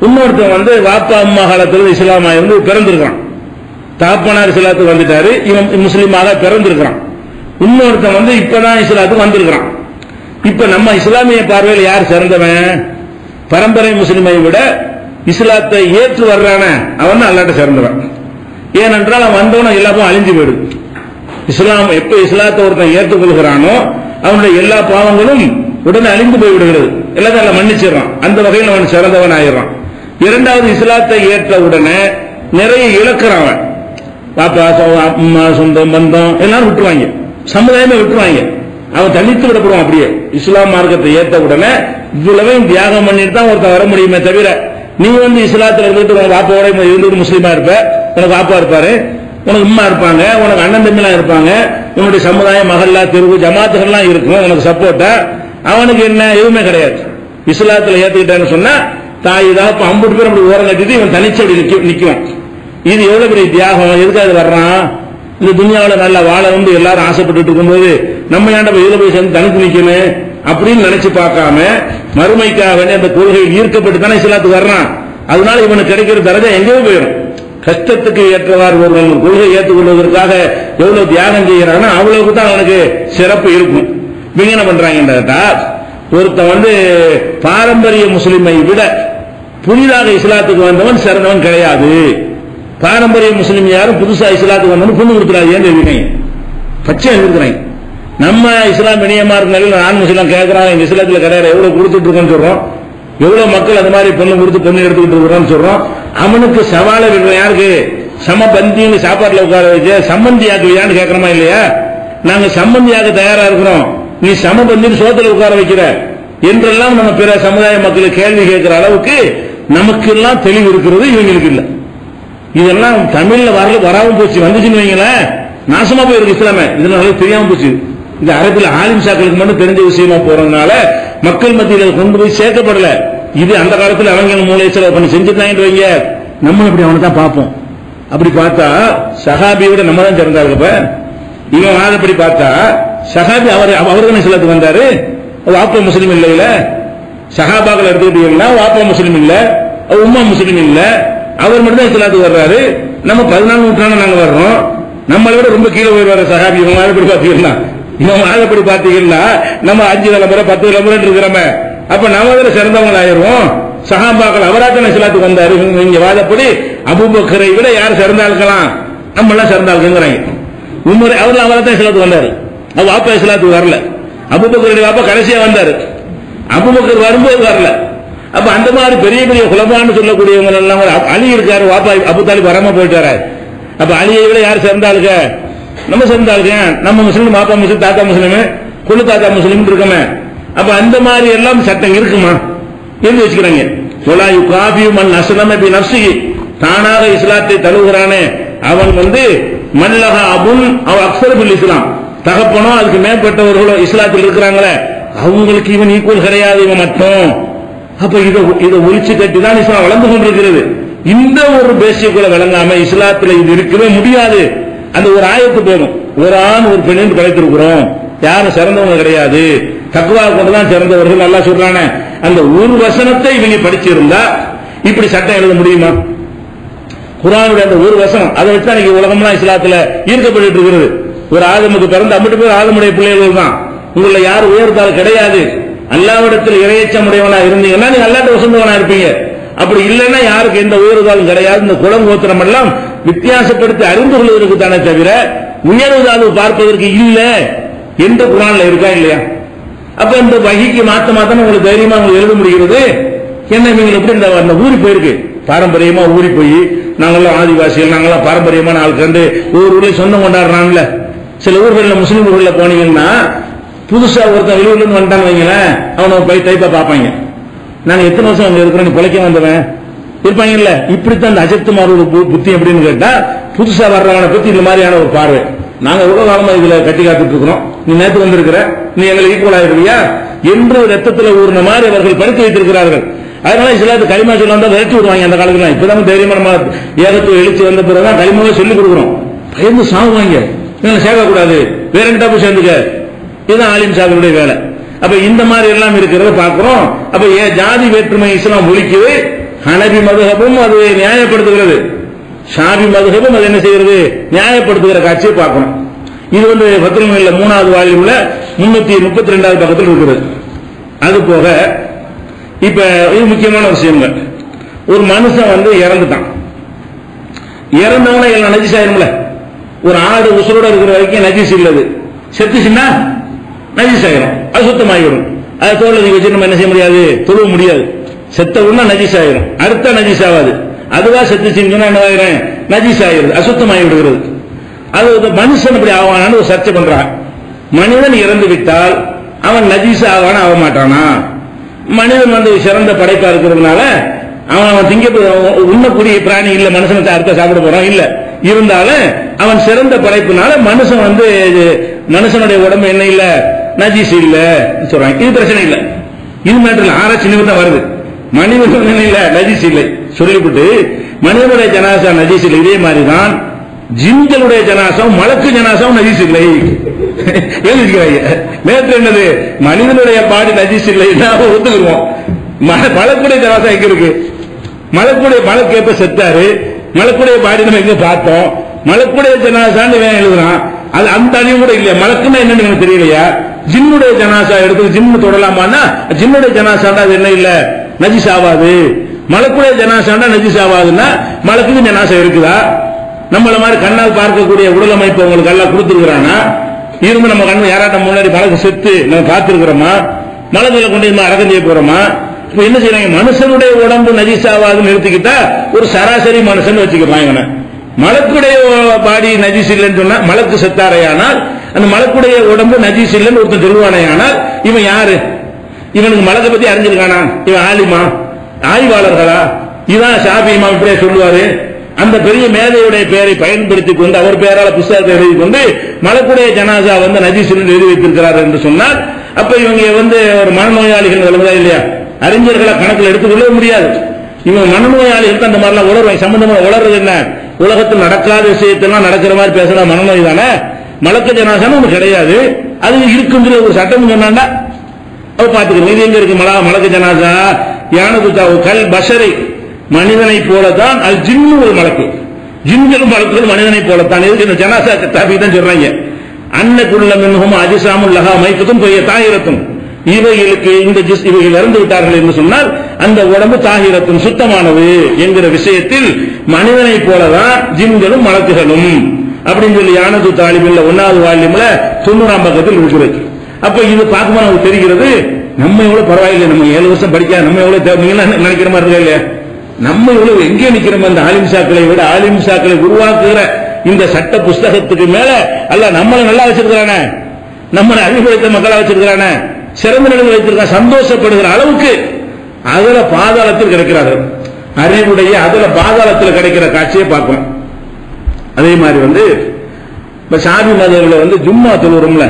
இன்னொருத்தன் வாப்பா அம்மா காலத்தில் இஸ்லாமா பிறந்திருக்கான். தாப்பனார் இஸ்லாத்துக்கு வந்துட்டாரு, இவன் முஸ்லீமாக பிறந்திருக்கிறான். இன்னொருத்தன் இப்பதான் இஸ்லாத்துக்கு வந்திருக்கிறான். இப்ப நம்ம இஸ்லாமிய பார்வையில் யார் சிறந்தவன்? பரம்பரை முஸ்லிமை விட இஸ்லாத்தை ஏற்று வர்றான அவன் அல்லாட்ட சிறந்தவன். ஏனென்றால் அவன் வந்தவன எல்லாமே அழிஞ்சு போயிடுது. இஸ்லாம் எப்ப இஸ்லாத்தை ஒருத்தன் ஏற்றுக்கொள்கிறானோ அவனுடைய எல்லா பாவங்களும் உடனே அழிந்து போய்விடுகிறது, எல்லாத்தையும் மன்னிச்சிடறான். அந்த வகையில் அவன் சிறந்தவன் ஆயிடுறான். இரண்டாவது, இஸ்லாத்தை ஏற்ற உடனே நிறைய இழக்கிறான். அவன் பாப்பா அம்மா சொந்தம் பந்தம் எல்லாரும் விட்டுருவாங்க, சமுதாயமே விட்டுருவாங்க, அவன் தனித்து விடப்படுவான். அப்படியே இஸ்லாம் மார்க்கத்தை ஏற்ற உடனே இவ்வளவையும் தியாகம் பண்ணிட்டு தான் ஒருத்தன் வர முடியுமே தவிர, நீ இஸ்லாத்துல இருந்துட்டு உங்க பாப்பாவோட இருந்துட்டு முஸ்லீமா இருப்ப, உனக்கு பாப்பா இருப்பாரு, உனக்கு உம்மா இருப்பாங்க, உனக்கு அண்ணன் தம்பிலாம் இருப்பாங்க, உன்னுடைய சமுதாயம் மகல்லா தெருவு ஜமாத்துகள்லாம் இருக்கும் உனக்கு சப்போர்ட்டா. அவனுக்கு என்ன எதுவுமே கிடையாது. இஸ்லாத்துல ஏத்துக்கிட்டான்னு சொன்னா தாய் தான் அம்புட்டு பேர் அப்படி ஓரம் கட்டிட்டு இவன் தனிச்சு அப்படி நிற்கும். இது எவ்வளவு பெரிய தியாகம்! எதுக்காக வர்றான்? இந்த துனியாவில் நல்லா வாழ எல்லாரும் ஆசைப்பட்டு இருக்கும்போது நம்ம ஏன்டா இதுல போய் சேர்ந்து தனித்து நிக்கணும் அப்படின்னு நினைச்சு பார்க்காம மறுமைக்காக வேண்டிய அந்த கொள்கையில் ஈர்க்கப்பட்டு தானே இஸ்லாத்துக்கு வர்றான். அதனால இவனுக்கு கிடைக்கிற தரஜா எங்கேயோ போயிடும். கஷ்டத்துக்கு ஏற்றவாறு ஒரு கொள்கை ஏற்றுக்கொள்வதற்காக எவ்வளவு தியாகம் செய்யறாங்கன்னா அவ்வளவுக்கு தான் அவனுக்கு சிறப்பு இருக்கும். இவங்க என்ன பண்றாங்கன்றா, ஒருத்தன் பாரம்பரிய முஸ்லிமை விட புதிதாக இஸ்லாத்துக்கு வந்தவன் சிறந்தவன் கிடையாது. பாரம்பரிய முஸ்லிம் யாரும் புதுசா இஸ்லாத்துக்கு வந்தவன் பொண்ணு கொடுத்துறாங்க, ஏன் பச்சை இருக்கிறாங்க. நம்ம இஸ்லாம் இணையமா இருந்தாலும் நான் முஸ்லாம் கேட்கறான், எங்க இஸ்லாத்துல கிடையாது, எவ்வளவு கொடுத்துட்டு இருக்கோம்னு சொல்றோம், எவ்வளவு மக்கள் அந்த மாதிரி பொண்ணு கொடுத்து பொண்ணு எடுத்துக்கிட்டு இருக்கிறோம்னு சொல்றோம். அவனுக்கு சவாலை விடுறோம். யாருக்கு? சமபந்தின்னு சாப்பாட்டுல உட்கார வச்சு சம்பந்தியாக்குவியான்னு கேட்கறோமா இல்லையா? நாங்க சம்பந்தியாக தயாரா இருக்கிறோம், நீ சமபந்தின்னு சோத்துல உட்கார வைக்கிற என்றெல்லாம் நம்ம பிற சமுதாய மக்களுக்கு கேள்வி கேட்கிற அளவுக்கு நமக்கு எல்லாம் தெளிவு இருக்கிறது, இவங்களுக்கு இல்ல. இதெல்லாம் தமிழ்ல வராம போச்சு, வந்துச்சுன்னு வைங்களேன் நாசமா போயிருக்கு இஸ்லாமே. இதனால தெரியாம போச்சு. இந்த அரபில் ஆலிம் ஷாக்களுக்கு மட்டும் தெரிஞ்ச விஷயமா போறதுனால மக்கள் மத்தியில் கொண்டு போய் சேர்க்கப்படல. இது அந்த காலத்தில் அவங்க மூளைச்சல பண்ணி செஞ்சுட்டாங்க வைங்க, நம்ம இப்படி அவனை தான் பார்ப்போம். அப்படி பார்த்தா சஹாபியோட நம்ம தான் சிறந்தாரு. இப்ப இவன் வாதப்படி பார்த்தா சஹாபி அவர்தான் இஸ்லாத்துக்கு வந்தாரு, வாப்பா முஸ்லீம் இல்ல. சஹாபாக்கள் எடுத்துக்கிட்டீங்கன்னா வாப்பா முஸ்லீம் இல்ல, உம்மா முஸ்லீம் இல்ல, அவர் மட்டும் தான் இஸ்லாத்துக்கு வர்றாரு. நம்ம 14 நூற்றாண்டு நாங்க வர்றோம், நம்மளை விட ரொம்ப கீழே போயிடுவாரு சஹாபி. இவங்க வாதப்படி பார்த்தீங்கன்னா இவன் வாதப்படி பார்த்தீங்கன்னா நம்ம 5 தலைமுறை 10 தலைமுறை இருக்கிறோமே, அப்ப நம்ம இதுல சிறந்தவங்க ஆயிரும். சஹாபாக்கள் அவராத்தான் இஸ்லாத்துக்கு வந்தாரு. இங்க வாதப்படி அபூபக்கரை விட யார் சிறந்தா இருக்கலாம்? நம்ம எல்லாம் சிறந்தா இருக்குங்கிறாங்க. உமர் அவர்ல அவராத்தான் இஸ்லாத்துக்கு வந்தாரு, வாப்பா இஸ்லாத்துக்கு வரல. அபூபக்கருடைய வாப்பா கடைசியா வந்தாரு, அபூபக்கர் வரும்போது வரல. அப்ப அந்த மாதிரி பெரிய பெரிய குலமான்னு சொல்லக்கூடியவங்க எல்லாம் அலி இருக்காரு, வாப்பா அபு தாலிப் வராம போயிட்டாரு. அப்ப அலியை விட யார் சிறந்தாளுங்க? நம்ம சிறந்தாளுங்க. நம்ம முஸ்லீம், பாப்பா முஸ்லீம், தாத்தா முஸ்லீம், கொள்ளு தாத்தா முஸ்லீம் இருக்கமே. அப்ப அந்த மாதிரி எல்லாம் சட்டம் இருக்குமா? எழுதி வச்சுக்கிறாங்க. சொலாயு காபியும் மன் அஸ்லம பி நஃப்ஸிஹி, தானாக இஸ்லாத்தை தழுவுகிறானே அவன் மல்லஹ அபுன் அவ் அக்ஸர் பில் இஸ்லாம், தகப்பனோ அதுக்கு மேற்பட்டவர்களோ இஸ்லாத்தில் இருக்கிறாங்களே அவங்களுக்கு இவன் ஈக்குவல் கிடையாது, இவன் மட்டும். அப்ப இதை ஒழிச்சு கட்டி தான் இஸ்லாம் வளர்ந்து கொண்டிருக்கிறது. இந்த ஒரு பேசிக்குள்ள விளங்காம இஸ்லாத்துல இது இருக்கவே முடியாது. அந்த ஒரு ஆயத்து போதும், ஒரு ஆண் ஒரு பெண் கிடைத்திருக்கிறோம், யாரும் சிறந்தவங்க கிடையாது, தக்வா கொண்டுதான் சிறந்தவர்கள் நல்லா சொல்றானே. அந்த ஒரு வசனத்தை இவங்க படிச்சிருந்தா இப்படி சட்டம் எழுத முடியுமா? குர்ஆனுடைய அந்த ஒரு வசனம், அதை வச்சு தான் உலகம்லாம் இஸ்லாத்துல ஈர்க்கப்பட்டு இருக்கிறது. ஒரு ஆதமுக்கு பிறந்த அம்பிட்டு பேர் ஆதமுடைய பிள்ளைகள் தான். உங்களை யாரும் உயர்த்தால் கிடையாது. அல்லாஹ்விடத்தில் இறையச்சம் உடையவனா இருந்தீங்கன்னா நீங்க அல்லாஹ்ட்ட வசந்தவனா இருப்பீங்க. அப்படி இல்லைன்னா யாருக்கு எந்த உயர்வுதாலும் கிடையாது. இந்த குலம் கோத்திரம் எல்லாம் வித்தியாசப்படுத்தி அறிந்து கொள்வதற்கு தானே தவிர உயர்வுதாழ்வு பார்ப்பதற்கு இல்லை என்று குர்ஆன்ல இருக்கா இல்லையா? அப்ப இந்த வஹிக்கு மாத்தமா தான் உங்களுக்கு தைரியமா உங்களுக்கு எழுத முடிகிறது. என்ன நீங்க எப்படி இந்த ஊறி போயிருக்கு, பாரம்பரியமா ஊறி போய் நாங்கெல்லாம் ஆதிவாசிகள், நாங்கெல்லாம் பாரம்பரியமான ஆள் கண்டு ஒவ்வொரு ஊர்லயும் சொந்தம் கொண்டாடுறாங்கல்ல. சில ஊர்களில் முஸ்லீம் ஊர்களில் போனீங்கன்னா புதுசா ஒருத்தன் வெளியூர்ல இருந்து வந்துட்டாங்க வைங்களேன், அவனை போய் டைப்பா பார்ப்பாங்க. நான் எத்தனை வருஷம் அங்க இருக்கிறேன், பொழைக்க வந்தவன் இருப்பாங்கல்ல. இப்படித்தான் அந்த அஜித்குமாரோட புத்தி எப்படின்னு கேட்டா, புதுசா வர்றவனை பத்தி இந்த மாதிரியான ஒரு பார்வை. நாங்க எவ்வளவு காலமா இதுல கட்டி காத்துட்டு இருக்கிறோம், நீ நேற்று வந்திருக்கிற, நீ எங்களுக்கு ஈக்குவல் ஆயிருவியா என்று ரத்தத்தில் ஊர்ன மாதிரி அவர்கள் படித்து வைத்திருக்கிறார்கள். அதனால இஸ்லாத்து களிமா சொல்ல வந்தா விரட்டி விடுவாங்க அந்த காலத்துல. இப்பதான் தைரியமா நம்ம ஏகத்துவ எழுச்சி வந்த பிறகுதான் களிமாவே சொல்லிக் கொடுக்குறோம். பயந்து சாவுவாங்க, சேர்க்கக்கூடாது, வேற எங்கிட்ட போய் சேர்ந்துக்க, இதுதான் ஆலிம் சாஹிபுடைய வேலை. அப்ப இந்த மாதிரி எல்லாம் இருக்கிறத பாக்குறோம். அப்ப ஜாதி வேற்றுமை இஸ்லாம் ஒழிக்குது. ஹனபி மதுஹபும் அது நியாயப்படுத்துகிறது, ஷாபி மதுஹபும் அது என்ன செய்கிறது, நியாயப்படுத்துகிற காட்சியை பார்க்கணும். இது ஃபத்ஹுல் முயன்ல 3வது வால்யூம்ல 332வது பக்கத்தில் இருக்கிறது. அது போக இப்ப இது முக்கியமான விஷயங்கள். ஒரு மனுஷன் இறந்துட்டான், இறந்தவன எல்லாம் நஜீஸ் ஆயிரும்ல. ஒரு ஆடு உசுரோட இருக்கிற வரைக்கும் நஜீஸ் இல்லது, செத்துச்சுன்னா நஜீஸ் ஆயிரும், அது சுத்தமாயிரும். அது தோல்ல நீங்க வச்சு நம்ம என்ன செய்ய முடியாது, தொழுவ முடியாது. செத்த உடனே நஜீஸ் ஆயிரும், அடுத்த நஜீஸ் ஆகாது. அதுவா செத்துச்சுன்னு சொன்னா என்ன ஆயிரும், நஜீஸ் ஆயிரும், அசுத்தமாகி விடுகிறது. அது மனுஷன் அப்படி ஆவானான்னு ஒரு சர்ச்சை பண்றான். மனிதன் இறந்து விட்டால் அவன் நஜீஸ் ஆவானா ஆக மாட்டானா? மனிதன் சிறந்த படைப்பா இருக்கிறதுனால அவன் திங்க உண்ணக்கூடிய பிராணி இல்ல, மனுஷனை அடுத்த சாப்பிட போறான் இல்ல. இருந்தாலும் அவன் சிறந்த படைப்புனால மனுஷன் மனுஷனுடைய உடம்பு என்ன இல்ல, நஜீஸ் இல்ல சொல்றாங்க. இது பிரச்சனை இல்ல, இது மேட்டர் ஆராய்ச்சி நிமித்தம் வருது. மனிதன் இல்ல நஜீஸ் இல்லை சொல்லிவிட்டு மனிதனுடைய ஜனாசா நஜீஸ் இல்லை. இதே மாதிரிதான் ஜின்களுடைய ஜனாசம் மலக்கு ஜனாசம் நஜீஸ் இல்லை எழுதிக்கிறாங்க. நேற்று என்னது, மனிதனுடைய பாடி நஜீஸ் இல்லை ஒத்துக்குவோம். மலக்குடைய ஜனாசம் எங்க இருக்கு? மலக்கு எப்ப செத்தாரு, மலக்குடைய பாடி நம்ம எங்க பார்த்தோம்? மலக்குடைய ஜனாசான்னு எழுதுறான், அது அந்த அறிவு கூட இல்லையா? மலக்குன்னா என்னன்னு எனக்கு தெரியலையா? ஜின்னுடைய ஜனாசா எடுத்து ஜின்னு தொடலாமான்னா ஜின்னுடைய ஜனாசாண்டா அது என்ன இல்ல, நஜீஸ் ஆகாது. மலக்குடைய ஜனாசாண்டா நஜீஸ் ஆகாதுன்னா மலக்குக்கு ஜனாசா இருக்குதா? நம்மள மாதிரி கண்ணால் பார்க்கக்கூடிய உடல் அமைப்பு உங்களுக்கு எல்லாம் கொடுத்துருக்கானா? இருந்து நம்ம கண்ணு யாராட்டம் முன்னாடி மலக்கு செத்து நம்ம பார்த்திருக்கிறோமா? மலக்குல கொண்டு அடக்கம் செய்ய போறோமா? இப்ப என்ன செய்யறாங்க, மனுஷனுடைய உடம்பு நஜீஸ் ஆகாதுன்னு நிறுத்திக்கிட்டா ஒரு சராசரி மனுஷன் வச்சுக்கிறாங்க. மலக்குடைய பாடி நஜீஸ் இல்லைன்னு சொன்னா மலக்கு செத்தாரையானால் அந்த மலக்குடைய உடம்பு நஜீஸ் இல்லைன்னு ஒருத்தன் சொல்லுவானேயானால் இவன் யாரு? இவனுக்கு மலக்கை பத்தி அறிஞ்சிருக்கானா? இவன் ஆலிமா, ஆய்வாளர்களா? இதான் ஷாஃபி இமாம் இப்படியே சொல்லுவாரு. அந்த பெரிய மேதையுடைய பெயரை பயன்படுத்திக் கொண்டு அவர் பெயரால புத்தகத்தை எழுதி கொண்டு மலக்குடைய ஜனாசா நஜீஸ் எழுதி வைத்திருக்கிறார் என்று சொன்னால் அப்ப இவங்க ஒரு மனநோயாளிகள் விளங்குதா இல்லையா? அறிஞர்களை கணக்கில் எடுத்துக்கொள்ள முடியாது. இவங்க மனநோயாளிகளுக்கு அந்த மாதிரிலாம் உணர்வு சம்பந்தமா உணர்றது என்ன? உலகத்தில் நடக்காத விஷயத்தெல்லாம் நடக்கிற மாதிரி பேசலாம், மனநோய் தானே. மலக்க ஜனாசான்னு ஒண்ணு கிடையாது, அது இருக்குங்கிற ஒரு சட்டம் சொன்னாண்டா அவ பாத்துக்கணும். இது எங்க இருக்கு? மலக்க ஜனாசா யானதுத்தா கல் பஷரை, மனிதனை போலத்தான். அது ஜின்னு ஒரு மலக்கு, ஜின்களும் மலக்குகள் மனிதனை போலத்தான். இந்த ஜனாசா தாபி தான் சொல்றாங்க. அன்னக்குள்ள மின்ஹும் அஜிசாமுல் லஹா மைக்கத்தும் பெரிய தாயிரத்தும், இவைகளுக்கு இந்த இவைகள் இறந்து விட்டார்கள் என்று சொன்னால் அந்த உடம்பு தாகிரத்தும் சுத்தமானது என்கிற விஷயத்தில் மனிதனை போலதான் ஜின்களும் மலக்குகளும் அப்படின்னு சொல்லி யானது தாலிபில் 1வது வால்யூம்ல 90ஆம் பக்கத்தில் இருக்கிறது. அப்ப இது பார்க்கும்போது நமக்கு தெரிகிறது, நம்ம எவ்வளவு பரவாயில்லை, நம்ம 7 வருஷம் படிக்க நம்ம எவ்வளவு நினைக்கிற மாதிரி இருக்கா இல்லையா? நம்ம எவ்வளவு எங்கே நிக்கிறோம்? அந்த ஆலிம்சாக்களை விட ஆலிம்சாக்களை உருவாக்குகிற இந்த சட்ட புஸ்தகத்துக்கு மேல அல்லாஹ் நம்மளை நல்லா வச்சிருக்கிறானே, நம்மளை அறிவுறுத்த மக்களா வச்சிருக்கிறானே, சிறந்த நிலையில் வைத்திருக்கான், சந்தோஷப்படுகிற அளவுக்கு அதுல பாதாளத்தில் கிடைக்கிறார்கள். அறிவுடைய அதுல பாதாளத்தில் கிடைக்கிற காட்சியை பார்க்கணும். அதே மாதிரி இப்ப ஷாஃபி மதத்துல ஜும்மா தொழுகிறோம்ல,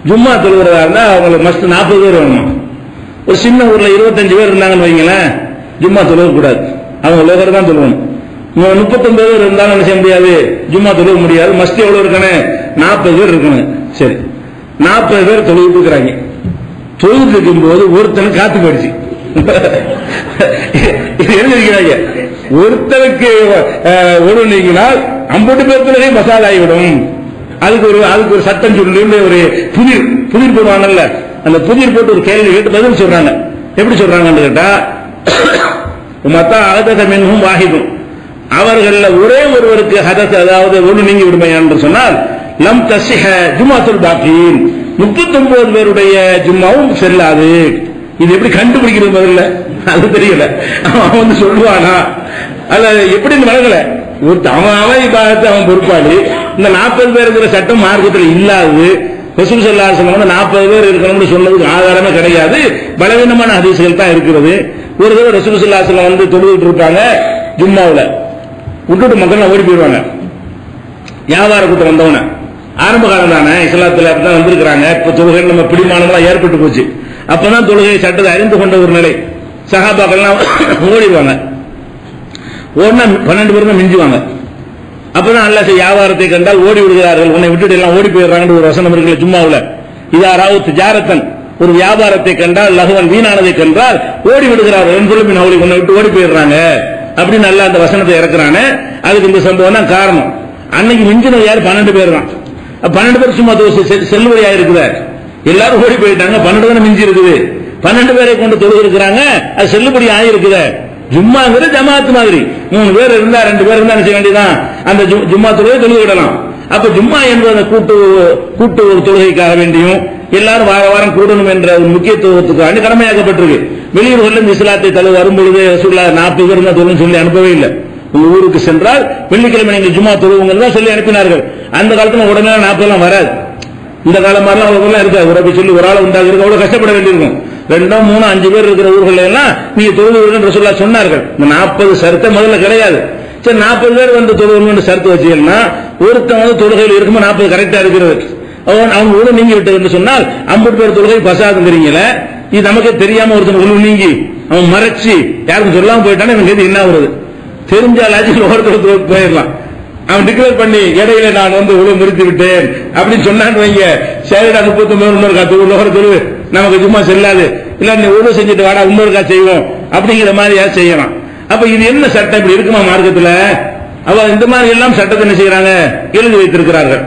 ஜும்மா தொழுகிறதா இருந்தா அவங்களுக்கு மஸ்ட் 40 பேர் வேணும். ஒரு சின்ன ஊர்ல 25 பேர் இருந்தாங்கன்னு வைங்களேன், ஜும்மா தொழுக கூடாது, அவங்க லோகர் தான் தொழுவணும். 39 பேர் இருந்தாலும் என்ன செய்ய முடியாது, ஜும்மா தொழுக முடியாது. மஸ்ட் எவ்வளவு இருக்கணும்? 40 பேர் இருக்கணும். சரி, 40 பேர் தொழுகிட்டு இருக்கிறாங்க. தொழுது இருக்கும் போது ஒருத்தனுக்கு காத்து போயிடுச்சு. எழுதிக்கிறாங்க, ஒருத்தருக்கு ஒரு நீங்கினால் 50 பேருக்கு மசாலா ஆகிவிடும். அதுக்கு ஒரு சட்டம் சொல்லி ஒரு புதிர் போடுவாங்கல்ல, அந்த புதிர் போட்டு ஒரு கேள்வி கேட்டு பதில் சொல்றாங்க. எப்படி சொல்றாங்கன்னு கேட்டா, மத்தா ஹதஸ மின்ஹும் வாஹிதுன், அவர்கள் ஒரே ஒருவருக்கு ஹதஸ் அதாவது ஒன்று நீங்கி விடுமையா என்று சொன்னால் லம் தஸிஹ ஜும்மாத்துல் பாக்கீன், 39 பேருடைய ஜும்மாவும் செல்லாது. இது எப்படி கண்டுபிடிக்கிறது முதல்ல அது தெரியல. அவன் சொல்லுவானா அல்ல எப்படின்னு வழங்கல. அவன் இபாதத்து அவன் பொறுப்பாளி. இந்த 40 பேர் இருக்கிற சட்டம் மார்க்கத்தில் இல்லாது ரசூல் ஸல்லல்லாஹு அலைஹி வஸல்லம் 40 பேர் இருக்கணும்னு சொன்னதுக்கு ஆதாரமே கிடையாது. பலவீனமான ஹதீஸ்கள் தான் இருக்கிறது. ஒரு தடவை ரசூல் ஸல்லல்லாஹு அலைஹி வஸல்லம் தொழுதுட்டு இருப்பாங்க, ஜும்மாவுல விட்டுட்டு மக்கள் ஓடி போயிடுவாங்க. வியாபார கூட்டம் வந்தவன ஆரம்ப காலம் தானே, இஸ்லாத்துல அப்படிதான் வந்திருக்கிறாங்க. இப்ப தொழுகை நம்ம பிடிமானம்லாம் ஏற்பட்டு போச்சு. அப்பதான் தொழுகை சட்டத்தை அறிந்து கொண்ட ஒரு நிலை. சஹாபாக்கள்லாம் ஓடிடுவாங்க. ஓடினா 12 பேர் தான் மிஞ்சுவாங்க. அப்பதான் அல்லாஹ் வியாபாரத்தை கண்டால் ஓடி விடுகிறார்கள், உன்னை விட்டுட்டு எல்லாம் ஓடி போயிடுறாங்கன்னு ஒரு வசனம் இருக்குல்ல ஜும்மாவுல. இதாராவது திஜாரத்தன், ஒரு வியாபாரத்தை கண்டால் லகுவன் வீணானதை கண்டால் ஓடி விடுகிறார்கள், உன்னை விட்டு ஓடி போயிடுறாங்க அப்படின்னு நல்லா அந்த வசனத்தை இறக்குறானே. அதுக்கு இந்த சம்பவம் தான் காரணம். அன்னைக்கு மிஞ்சினது யாரு? 12 பேர் தான். 12 பேர் சும்மா செல்லுபடியா இருக்குது, எல்லாரும் ஓடி போயிட்டாங்க. 12 தானே மிஞ்சி இருக்குது, 12 பேரை கொண்டு தொழுது இருக்கிறாங்க, அது செல்லுபடி ஆகிருக்குது. ஜும்மாங்கிற ஜமாத்து மாதிரி 3 பேர் இருந்தா 2 பேர் இருந்தா செய்ய வேண்டியதான், அந்த ஜும்மா தொழுகை தொழுது விடலாம். அப்ப ஜும்மா என்பது கூட்டு ஒரு தொழுகைக்காக வேண்டியும் எல்லாரும் வார வாரம் கூடணும் என்ற ஒரு முக்கியத்துவத்துக்காக கடமையாக்கப்பட்டிருக்கு. வெளியூர்கள் இஸ்லாத்தை தழுவ வரும்பொழுது ரசூலுல்லாஹ் 40 பேர் தான் தொழுன்னு சொல்லி அனுப்பவே இல்லை. உங்க ஊருக்கு சென்றால் வெள்ளிக்கிழமை நீங்கள் ஜும்மா தொழுவுங்க தான் சொல்லி அனுப்பினார்கள். அந்த காலத்துல உடனே 40 வராது. இந்த காலம் மாதிரிலாம் அவ்வளவு இருக்காது. ஒரு சொல்லி ஒரு ஆள் உண்டாக இருக்க அவ்வளவு கஷ்டப்பட வேண்டியிருக்கும். 2, 3, 5 பேர் இருக்கிற ஊர்கள் எல்லாம் நீங்க தொழுது ரசூலுல்லாஹ் சொன்னார்கள். இந்த 40 சர்த்த முதல்ல கிடையாது. சரி, 40 பேர் தொழுவணும்னு சர்த்து வச்சீங்கன்னா ஒருத்தன் தொழுகையில் இருக்கும்போது 40 கரெக்டா இருக்கிறது. அவங்க ஊழ நீங்கி விட்டது என்று சொன்னால் 50 பேர் தொழுகை பசாதுங்கிறீங்கள, இது நமக்கே தெரியாம ஒருத்தன் உழு நீங்கி அவன் மறைச்சு யாருக்கும் சொல்லாம போயிட்டானே இவங்க என்ன வருது தெரிஞ்சாலாச்சும் ஒருத்தர் போயிடலாம். அவன் டிக்ளேர் பண்ணி இடையில நான் உழவு நிறுத்தி விட்டேன் அப்படின்னு சொன்னான்னு வைங்க, சரிடா 39 தொழுவு நமக்கு சும்மா செல்லாது, இல்ல நீ உழவு செஞ்சுட்டு வாடா இன்னொருக்கா செய்வோம் அப்படிங்கிற மாதிரி செய்யலாம். அப்ப இது என்ன சட்டம் இப்படி இருக்குமா மார்க்கத்துல? அவ இந்த மாதிரி எல்லாம் சட்டத்தை என்ன செய்யறாங்க, எழுதி வைத்திருக்கிறார்கள்.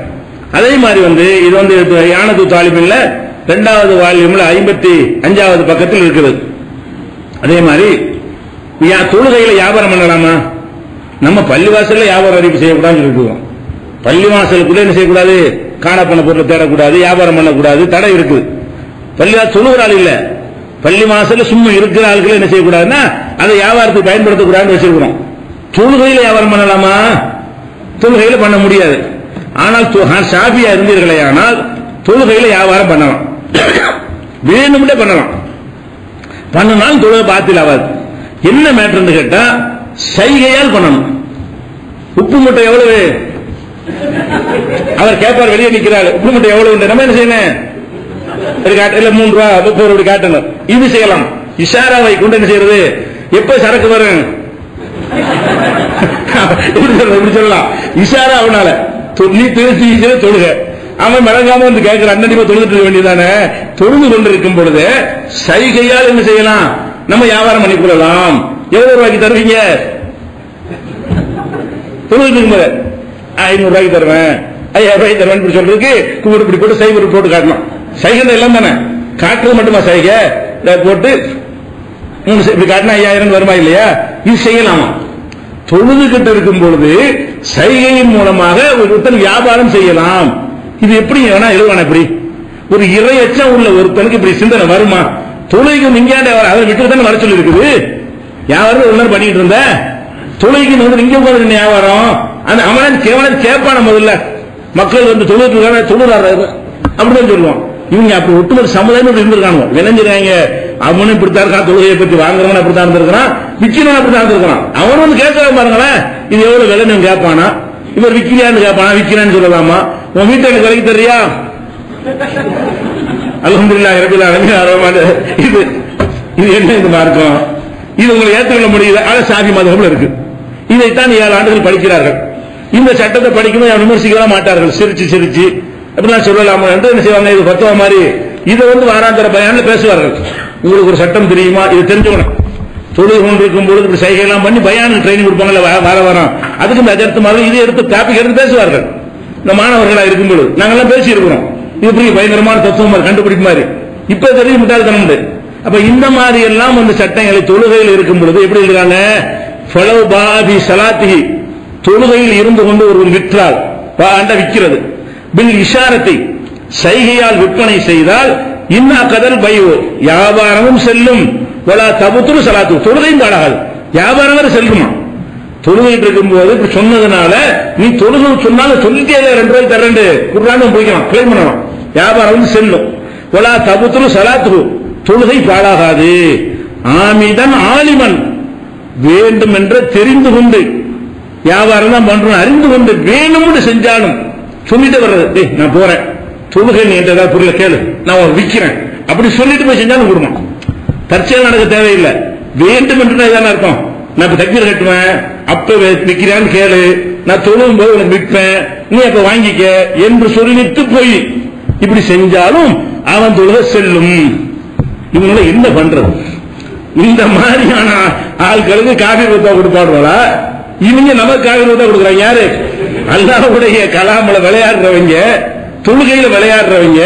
அதே மாதிரி இது யானது தாலிபின்ல 2வது வால்யூம்ல 55வது பக்கத்தில் இருக்குது. அதே மாதிரி தொழுகையில வியாபாரம் பண்ணலாமா? நம்ம பள்ளிவாசல்ல வியாபாரம் அறிவிப்பு செய்யக்கூடாதுன்னு இருக்குவோம். பள்ளிவாசலுக்குள்ள என்ன செய்யக்கூடாது, காண பண்ண பொருளை தேடக்கூடாது, வியாபாரம் பண்ணக்கூடாது, தடை இருக்குது. பள்ளிவாசல் தொழுகிறாள் இல்ல, பள்ளி வாசல்ல சும்மா இருக்கிற ஆட்கள் என்ன செய்யக்கூடாதுன்னா அதை வியாபாரத்துக்கு பயன்படுத்தக்கூடாதுன்னு வச்சிருக்கிறோம். தொழுகையில வியாபாரம் பண்ணலாமா? தொழுகையில பண்ண முடியாது. ஆனால் ஷாஃபியா இருந்தீர்களே ஆனால் தொழுகையில வியாபாரம் பண்ணலாம், வேணும்னே பண்ணலாம். பண்ணனாலும் தொழுகை பாத்தில் ஆகாது. என்ன மேட்டர்னு கேட்டா சைகையால் பண்ணணும். உப்பு மூட்டை எவ்வளவு அவர் கேட்பார், வெளியே நிற்கிறார், உப்பு மூட்டை எவ்வளவு, நம்ம என்ன செய்யணும், 3 ரூபா 30 ரூபாய் காட்டணும். இது செய்யலாம். இஷாராவை கொண்டு என்ன செய்யறது, எப்ப சரக்கு வரும் இப்படி சொல்லலாம். இஷாரா அவனால நீ திருச்சி தொழுக, அவன் மிளகாம கேட்கிற அண்ணன் தொழுதுட்டு இருக்க வேண்டியதானே. தொழுது கொண்டிருக்கும் பொழுது சைகையால் என்ன செய்யலாம், நம்ம வியாபாரம் பண்ணி கொள்ளலாம். எவ்வளவு ரூபாய்க்கு தருவீங்க? தொழுது இருக்கும்போது 500 ரூபாய்க்கு தருவேன், 5000 ரூபாய்க்கு தருவேன் சொல்றதுக்கு இப்படி போட்டு சைபர் போட்டு காட்டணும். சைகை எல்லாம் தானே, காட்டுறது மட்டுமா சைகை போட்டு இப்படி காட்டினா 5000 வருமா இல்லையா? இது செய்யலாமா? தொழுதுகிட்டு இருக்கும் பொழுது சைகையின் மூலமாக ஒருத்தன் வியாபாரம் செய்யலாம். இது எப்படி வேணா எழுதுவான? இப்படி ஒரு இறையச்சம் உள்ள ஒருத்தனுக்கு இப்படி சிந்தனை வருமா? தொழுகைக்கு நீங்க அதை விட்டு தானே வர சொல்லி இருக்குது. வியாபாரம் ஒரு நேரம் பண்ணிட்டு இருந்த தொழுகைக்கு வந்து நீங்க உட்காந்து வியாபாரம் அவன் கேட்பான முதல்ல மக்கள் வந்து தொழுறாரு அப்படிதான் சொல்லுவான். இவங்க அப்படி ஒட்டுமொத்த சமுதாயம் இருந்திருக்காங்க, விளைஞ்சிருக்காங்க. அவனும் இப்படித்தான் இருக்கான், தொழுகையை பத்தி வாங்குறவன் அப்படித்தான் இருந்திருக்கான், விற்கிறவன் அப்படித்தான் இருந்திருக்கான். அவன் வந்து கேட்கலாம் பாருங்களேன், இது எவ்வளவு விலைன்னு கேட்பானா, இவர் விற்கிறான்னு கேட்பானா, விற்கிறான்னு சொல்லலாமா, உன் வீட்டை எனக்கு விலைக்கு தெரியா, அல்ஹம்துலில்லாஹ் ரப்பில் ஆலமீன். இது என்ன இது மார்க்கம், இது உங்களை ஏற்றுக்கொள்ள முடியுது. ஆனா சாதி மதம் இருக்கு. இதைத்தான் 7 ஆண்டுகள் படிக்கிறார்கள். இந்த சட்டத்தை படிக்கும்போது விமர்சிக்கலாம் மாட்டார்கள், சிரிச்சு அப்படிலாம் சொல்லலாமா என்று என்ன செய்வாங்க, இது பத்துவா மாதிரி இதை வந்து வாராந்திர பயான்ல பேசுவார்கள். உங்களுக்கு ஒரு சட்டம் தெரியுமா, இது தெரிஞ்சுக்கணும். தொழுகை கொண்டிருக்கும் பொழுது இப்படி சைகையெல்லாம் பண்ணி பயானுக்கு ட்ரைனிங் கொடுப்பாங்கல்ல வாரம் அதுக்கு இந்த அஜர்த்து மாதிரி இதை எடுத்து டாபிக் எடுத்து பேசுவார்கள். இந்த மாணவர்களா இருக்கும்போது நாங்கெல்லாம் பேசி இருக்கிறோம், இது பெரிய பயங்கரமான தத்துவம் மாதிரி கண்டுபிடிப்பு மாதிரி. இப்ப தெரிய முட்டாள்தனம் உண்டு. அப்ப இந்த மாதிரி எல்லாம் வந்து சட்டங்களை தொழுகையில் இருக்கும் பொழுது எப்படி இருக்காங்க, ஃபலவ் பாபி சலாத்திஹி, தொழுகையில் இருந்து கொண்டு ஒரு விற்றால் விற்கிறது, பில் இஷாரத்தை சைகையால் விற்பனை செய்தால் இன்னா கதல் பைவோ, வியாபாரமும் செல்லும், வலா தபுத்துரு சலாத்து, தொழுகையும் பாடாது, வியாபாரம் செல்லுமா. தொழுகையில் இருக்கும் போது இப்படி சொன்னதுனால நீ தொழுகை சொன்னாலும் சொல்லிட்டே 2 ரூபாய் தரண்டு குர்ஆனும் போய்க்கலாம், கிளைம் பண்ணலாம், வியாபாரம் செல்லும். வலா தபுத்துரு சலாத்து, தொழுகை பாழாகாது. ஆமிதன் ஆலிமன், வேண்டும் என்று தெரிந்து கொண்டு வியாபாரம் தான் பண்றோம், அறிந்து கொண்டு வேணும்னு செஞ்சாலும் சொல்லிட்டு வர்றது, நான் போறேன் தொழுகை நீ ஏதாவது பொருளை கேளு நான் விற்கிறேன் அப்படி சொல்லிட்டு போய் செஞ்சாலும் கொடுமா. தற்செயல் நடக்க தேவையில்லை, வேண்டும் என்று இதான அர்த்தம். நான் இப்ப தக்பீர் கட்டுவேன், அப்ப விற்கிறான்னு கேளு, நான் தொழும் போது உனக்கு விற்பேன், நீ அப்ப வாங்கிக்க என்று சொல்லிட்டு போய் இப்படி செஞ்சாலும் அவன் தொழுகை செல்லும். இவங்களை என்ன பண்றது? இந்த மாதிரியான ஆட்களுக்கு காபீர் ரூபா கொடுப்பாடுவாளா? இவங்க நமக்கு காபீர் ரூபா கொடுக்குறாங்க. யாரு? அல்லாஹ்வுடைய கலாம்ல விளையாடுறவங்க, தொழுகையில விளையாடுறவங்க,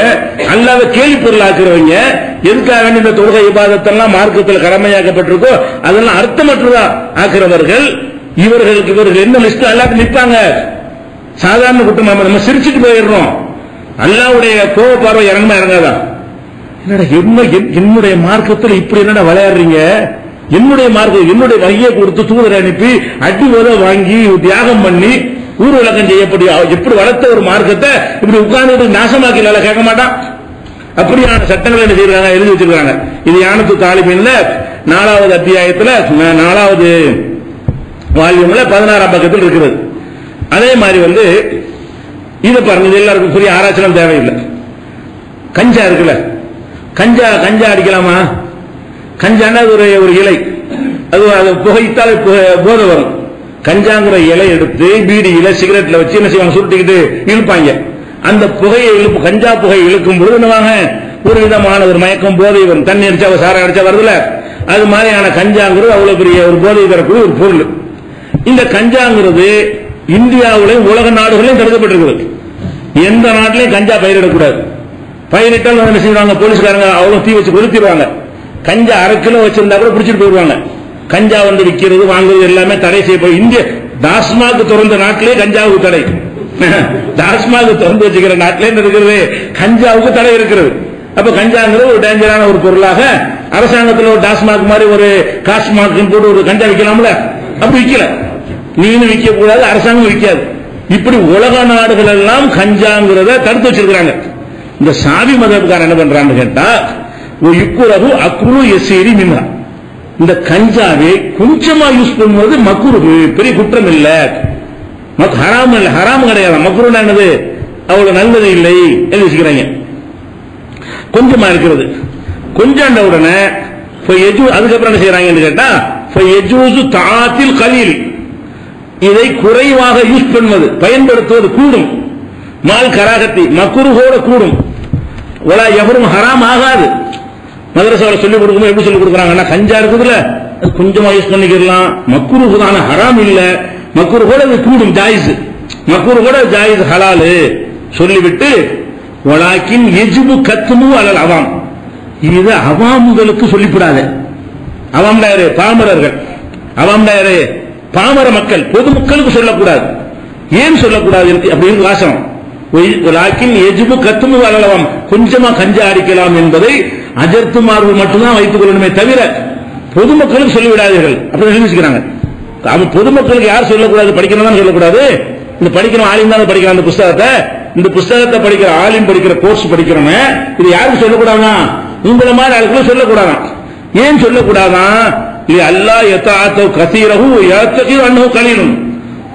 அல்லாஹ்வை கேலி பொருளாக்குறவங்க. எதுக்காக இந்த தொழுகை இபாதத்தெல்லாம் மார்க்கத்தில் கடமையாக்கப்பட்டிருக்கோ அதெல்லாம் அர்த்தமற்றதா ஆக்குறவர்கள் இவர்கள் என்ன லிஸ்ட் அல்லாஹ் நிற்பாங்க. சாதாரண குற்றம் நம்ம சிரிச்சுட்டு போயிடுறோம். அல்லாஹ்வுடைய கோப பார்வை இறங்குமா இறங்காதான்? என்னுடைய மார்க்கத்தில் இப்படி என்னடா விளையாடுறீங்க, என்னுடைய மார்க்கம் என்னுடைய வகையை கொடுத்து தூதரை அனுப்பி அடி உத வாங்கி தியாகம் பண்ணி ஊர் விளக்கம் செய்யப்படி எப்படி வளர்த்த ஒரு மார்க்கத்தை இப்படி உட்கார்ந்து நாசமாக்கல கேட்க மாட்டான். அப்படியான சட்டங்கள் என்ன செய்யறாங்க, எழுதி வச்சிருக்காங்க. இது யானத்து தாலிபின்ல 4வது அத்தியாயத்தில் 4வது வால்யூம்ல 16ஆம் பக்கத்தில் இருக்கிறது. அதே மாதிரி வந்து இதை பாருங்க, இது எல்லாருக்கும் பெரிய ஆராய்ச்சிலாம் தேவையில்லை. கஞ்சா இருக்குல்ல, கஞ்சா அடிக்கலாமா? கஞ்சானா ஒரு இலை, அது புகைத்தால் போதை வரும். கஞ்சாங்கிற இலை எடுத்து பீடியில சிகரெட்ல வச்சு என்ன செய்வாங்க, சுருட்டிக்கிட்டு இழுப்பாங்க. அந்த புகையை கஞ்சா புகை இழுக்கும் பொழுது என்னவாங்க, ஒரு விதமான ஒரு மயக்கம் போதை வரும். தண்ணி அடிச்சா சாரம் அடிச்சா வருதுல, அது மாதிரியான கஞ்சாங்கிறது அவ்வளவு பெரிய ஒரு போதை தரக்கூடிய ஒரு பொருள். இந்த கஞ்சாங்கிறது இந்தியாவிலையும் உலக நாடுகளையும் தடுக்கப்பட்டிருக்கிறது. எந்த நாட்டிலையும் கஞ்சா பயிரிடக்கூடாது. பயிரிட்டால் என்ன செய்வாங்க, போலீஸ்காரங்க அவ்வளவு தீ வச்சு கொளுத்திடுவாங்க. கஞ்சா 1/2 கிலோ வச்சிருந்தா கூட பிடிச்சிட்டு போயிடுவாங்க. கஞ்சா வந்து விற்கிறது வாங்குறது எல்லாமே தடை செய்யப்படும். இந்திய டாஸ்மாக் திறந்த நாட்டிலே கஞ்சாவுக்கு தடை. டாஸ்மாக் திறந்து வச்சுக்கிற நாட்டிலே இருக்கிறது கஞ்சாவுக்கு தடை இருக்கிறது. அப்ப கஞ்சாங்கிறது ஒரு டேஞ்சரான ஒரு பொருளாக அரசாங்கத்தில் ஒரு டாஸ்மாக் மாதிரி ஒரு காஸ்மாக் போட்டு ஒரு கஞ்சா விற்கலாம்ல, அப்படி விற்கல. நீனும் விற்க கூடாது, அரசாங்கம் விற்காது. இப்படி உலக நாடுகள் எல்லாம் கஞ்சாங்கிறத தடுத்து வச்சிருக்கிறாங்க. இந்த சாதி மதத்துக்காரன் என்ன பண்றான்னு கேட்டா, யுக்குரகு அக்ரு எசேரி மின்ஹா, இந்த கஞ்சாவை கொஞ்சமா யூஸ் பண்ணுவது மக்ரூஹ், பெரிய குற்றம் இல்ல, ஹராம் இல்ல, ஹராம் கிடையாது. மக்ரூஹ் என்னது, அவ்வளவு நல்லது இல்லை என்று வச்சுக்கிறாங்க. கொஞ்சமா இருக்கிறது, கொஞ்சாண்ட உடனே அதுக்கப்புறம் என்ன செய்யறாங்கன்னு கேட்டா, தாத்தில் கலீல், இதை குறைவாக யூஸ் பண்ணுவது பயன்படுத்துவது கூடும். மால் கராகத்தி மக்ரூஹோட கூடும். ஒலா எவரும் ஹராம் ஆகாது. மதரசாவில் சொல்லிக் கொடுக்கும்போது எப்படி சொல்லிக் கொடுக்குறாங்கன்னா, கஞ்சா இருக்குதுல அது கொஞ்சமா யூஸ் பண்ணிக்கலாம், மக்ரூஹ் தான், ஹராம் இல்ல, மக்ரூஹ் கூட அது கூடும், ஜாயிஸ், மக்ரூஹ் கூட ஜாயிஸ் ஹலால் சொல்லிவிட்டு, வலாக்கின் யஜிபு கத்மு அலல் அவாம், இது அவாம்களுக்கு சொல்லிவிடாத. அவாம்டா யாரு? பாமரர்கள். அவாம்டா யாரு? பாமர மக்கள், பொதுமக்களுக்கு சொல்லக்கூடாது. ஏன் சொல்லக்கூடாது அப்படின்னு வாசனம். வலாக்கின் யஜிபு கத்மு அலல் அவாம், கொஞ்சமா கஞ்சா அடிக்கலாம் என்பதை அஜர்த்துமார்கள் மட்டும்தான் வைத்துக் கொள்ளணுமே தவிர பொதுமக்களுக்கு சொல்லிவிடாதீர்கள் அப்படி நினைச்சுக்கிறாங்க. பொதுமக்களுக்கு யார் சொல்லக்கூடாது, படிக்கணும் சொல்லக்கூடாது. இந்த படிக்கிற ஆலிம் தான் படிக்கிறான் இந்த புஸ்தகத்தை படிக்கிற ஆலிம் படிக்கிற கோர்ஸ் படிக்கிறோமே, இது யாருக்கு சொல்லக்கூடாதா? உங்களை மாதிரி ஆளுக்கு சொல்லக்கூடாதான். ஏன் சொல்லக்கூடாதான்? அல்லாஹ் யதாஅத்து கஸீரஹு யத்தகி அன்ஹு கலீலும்.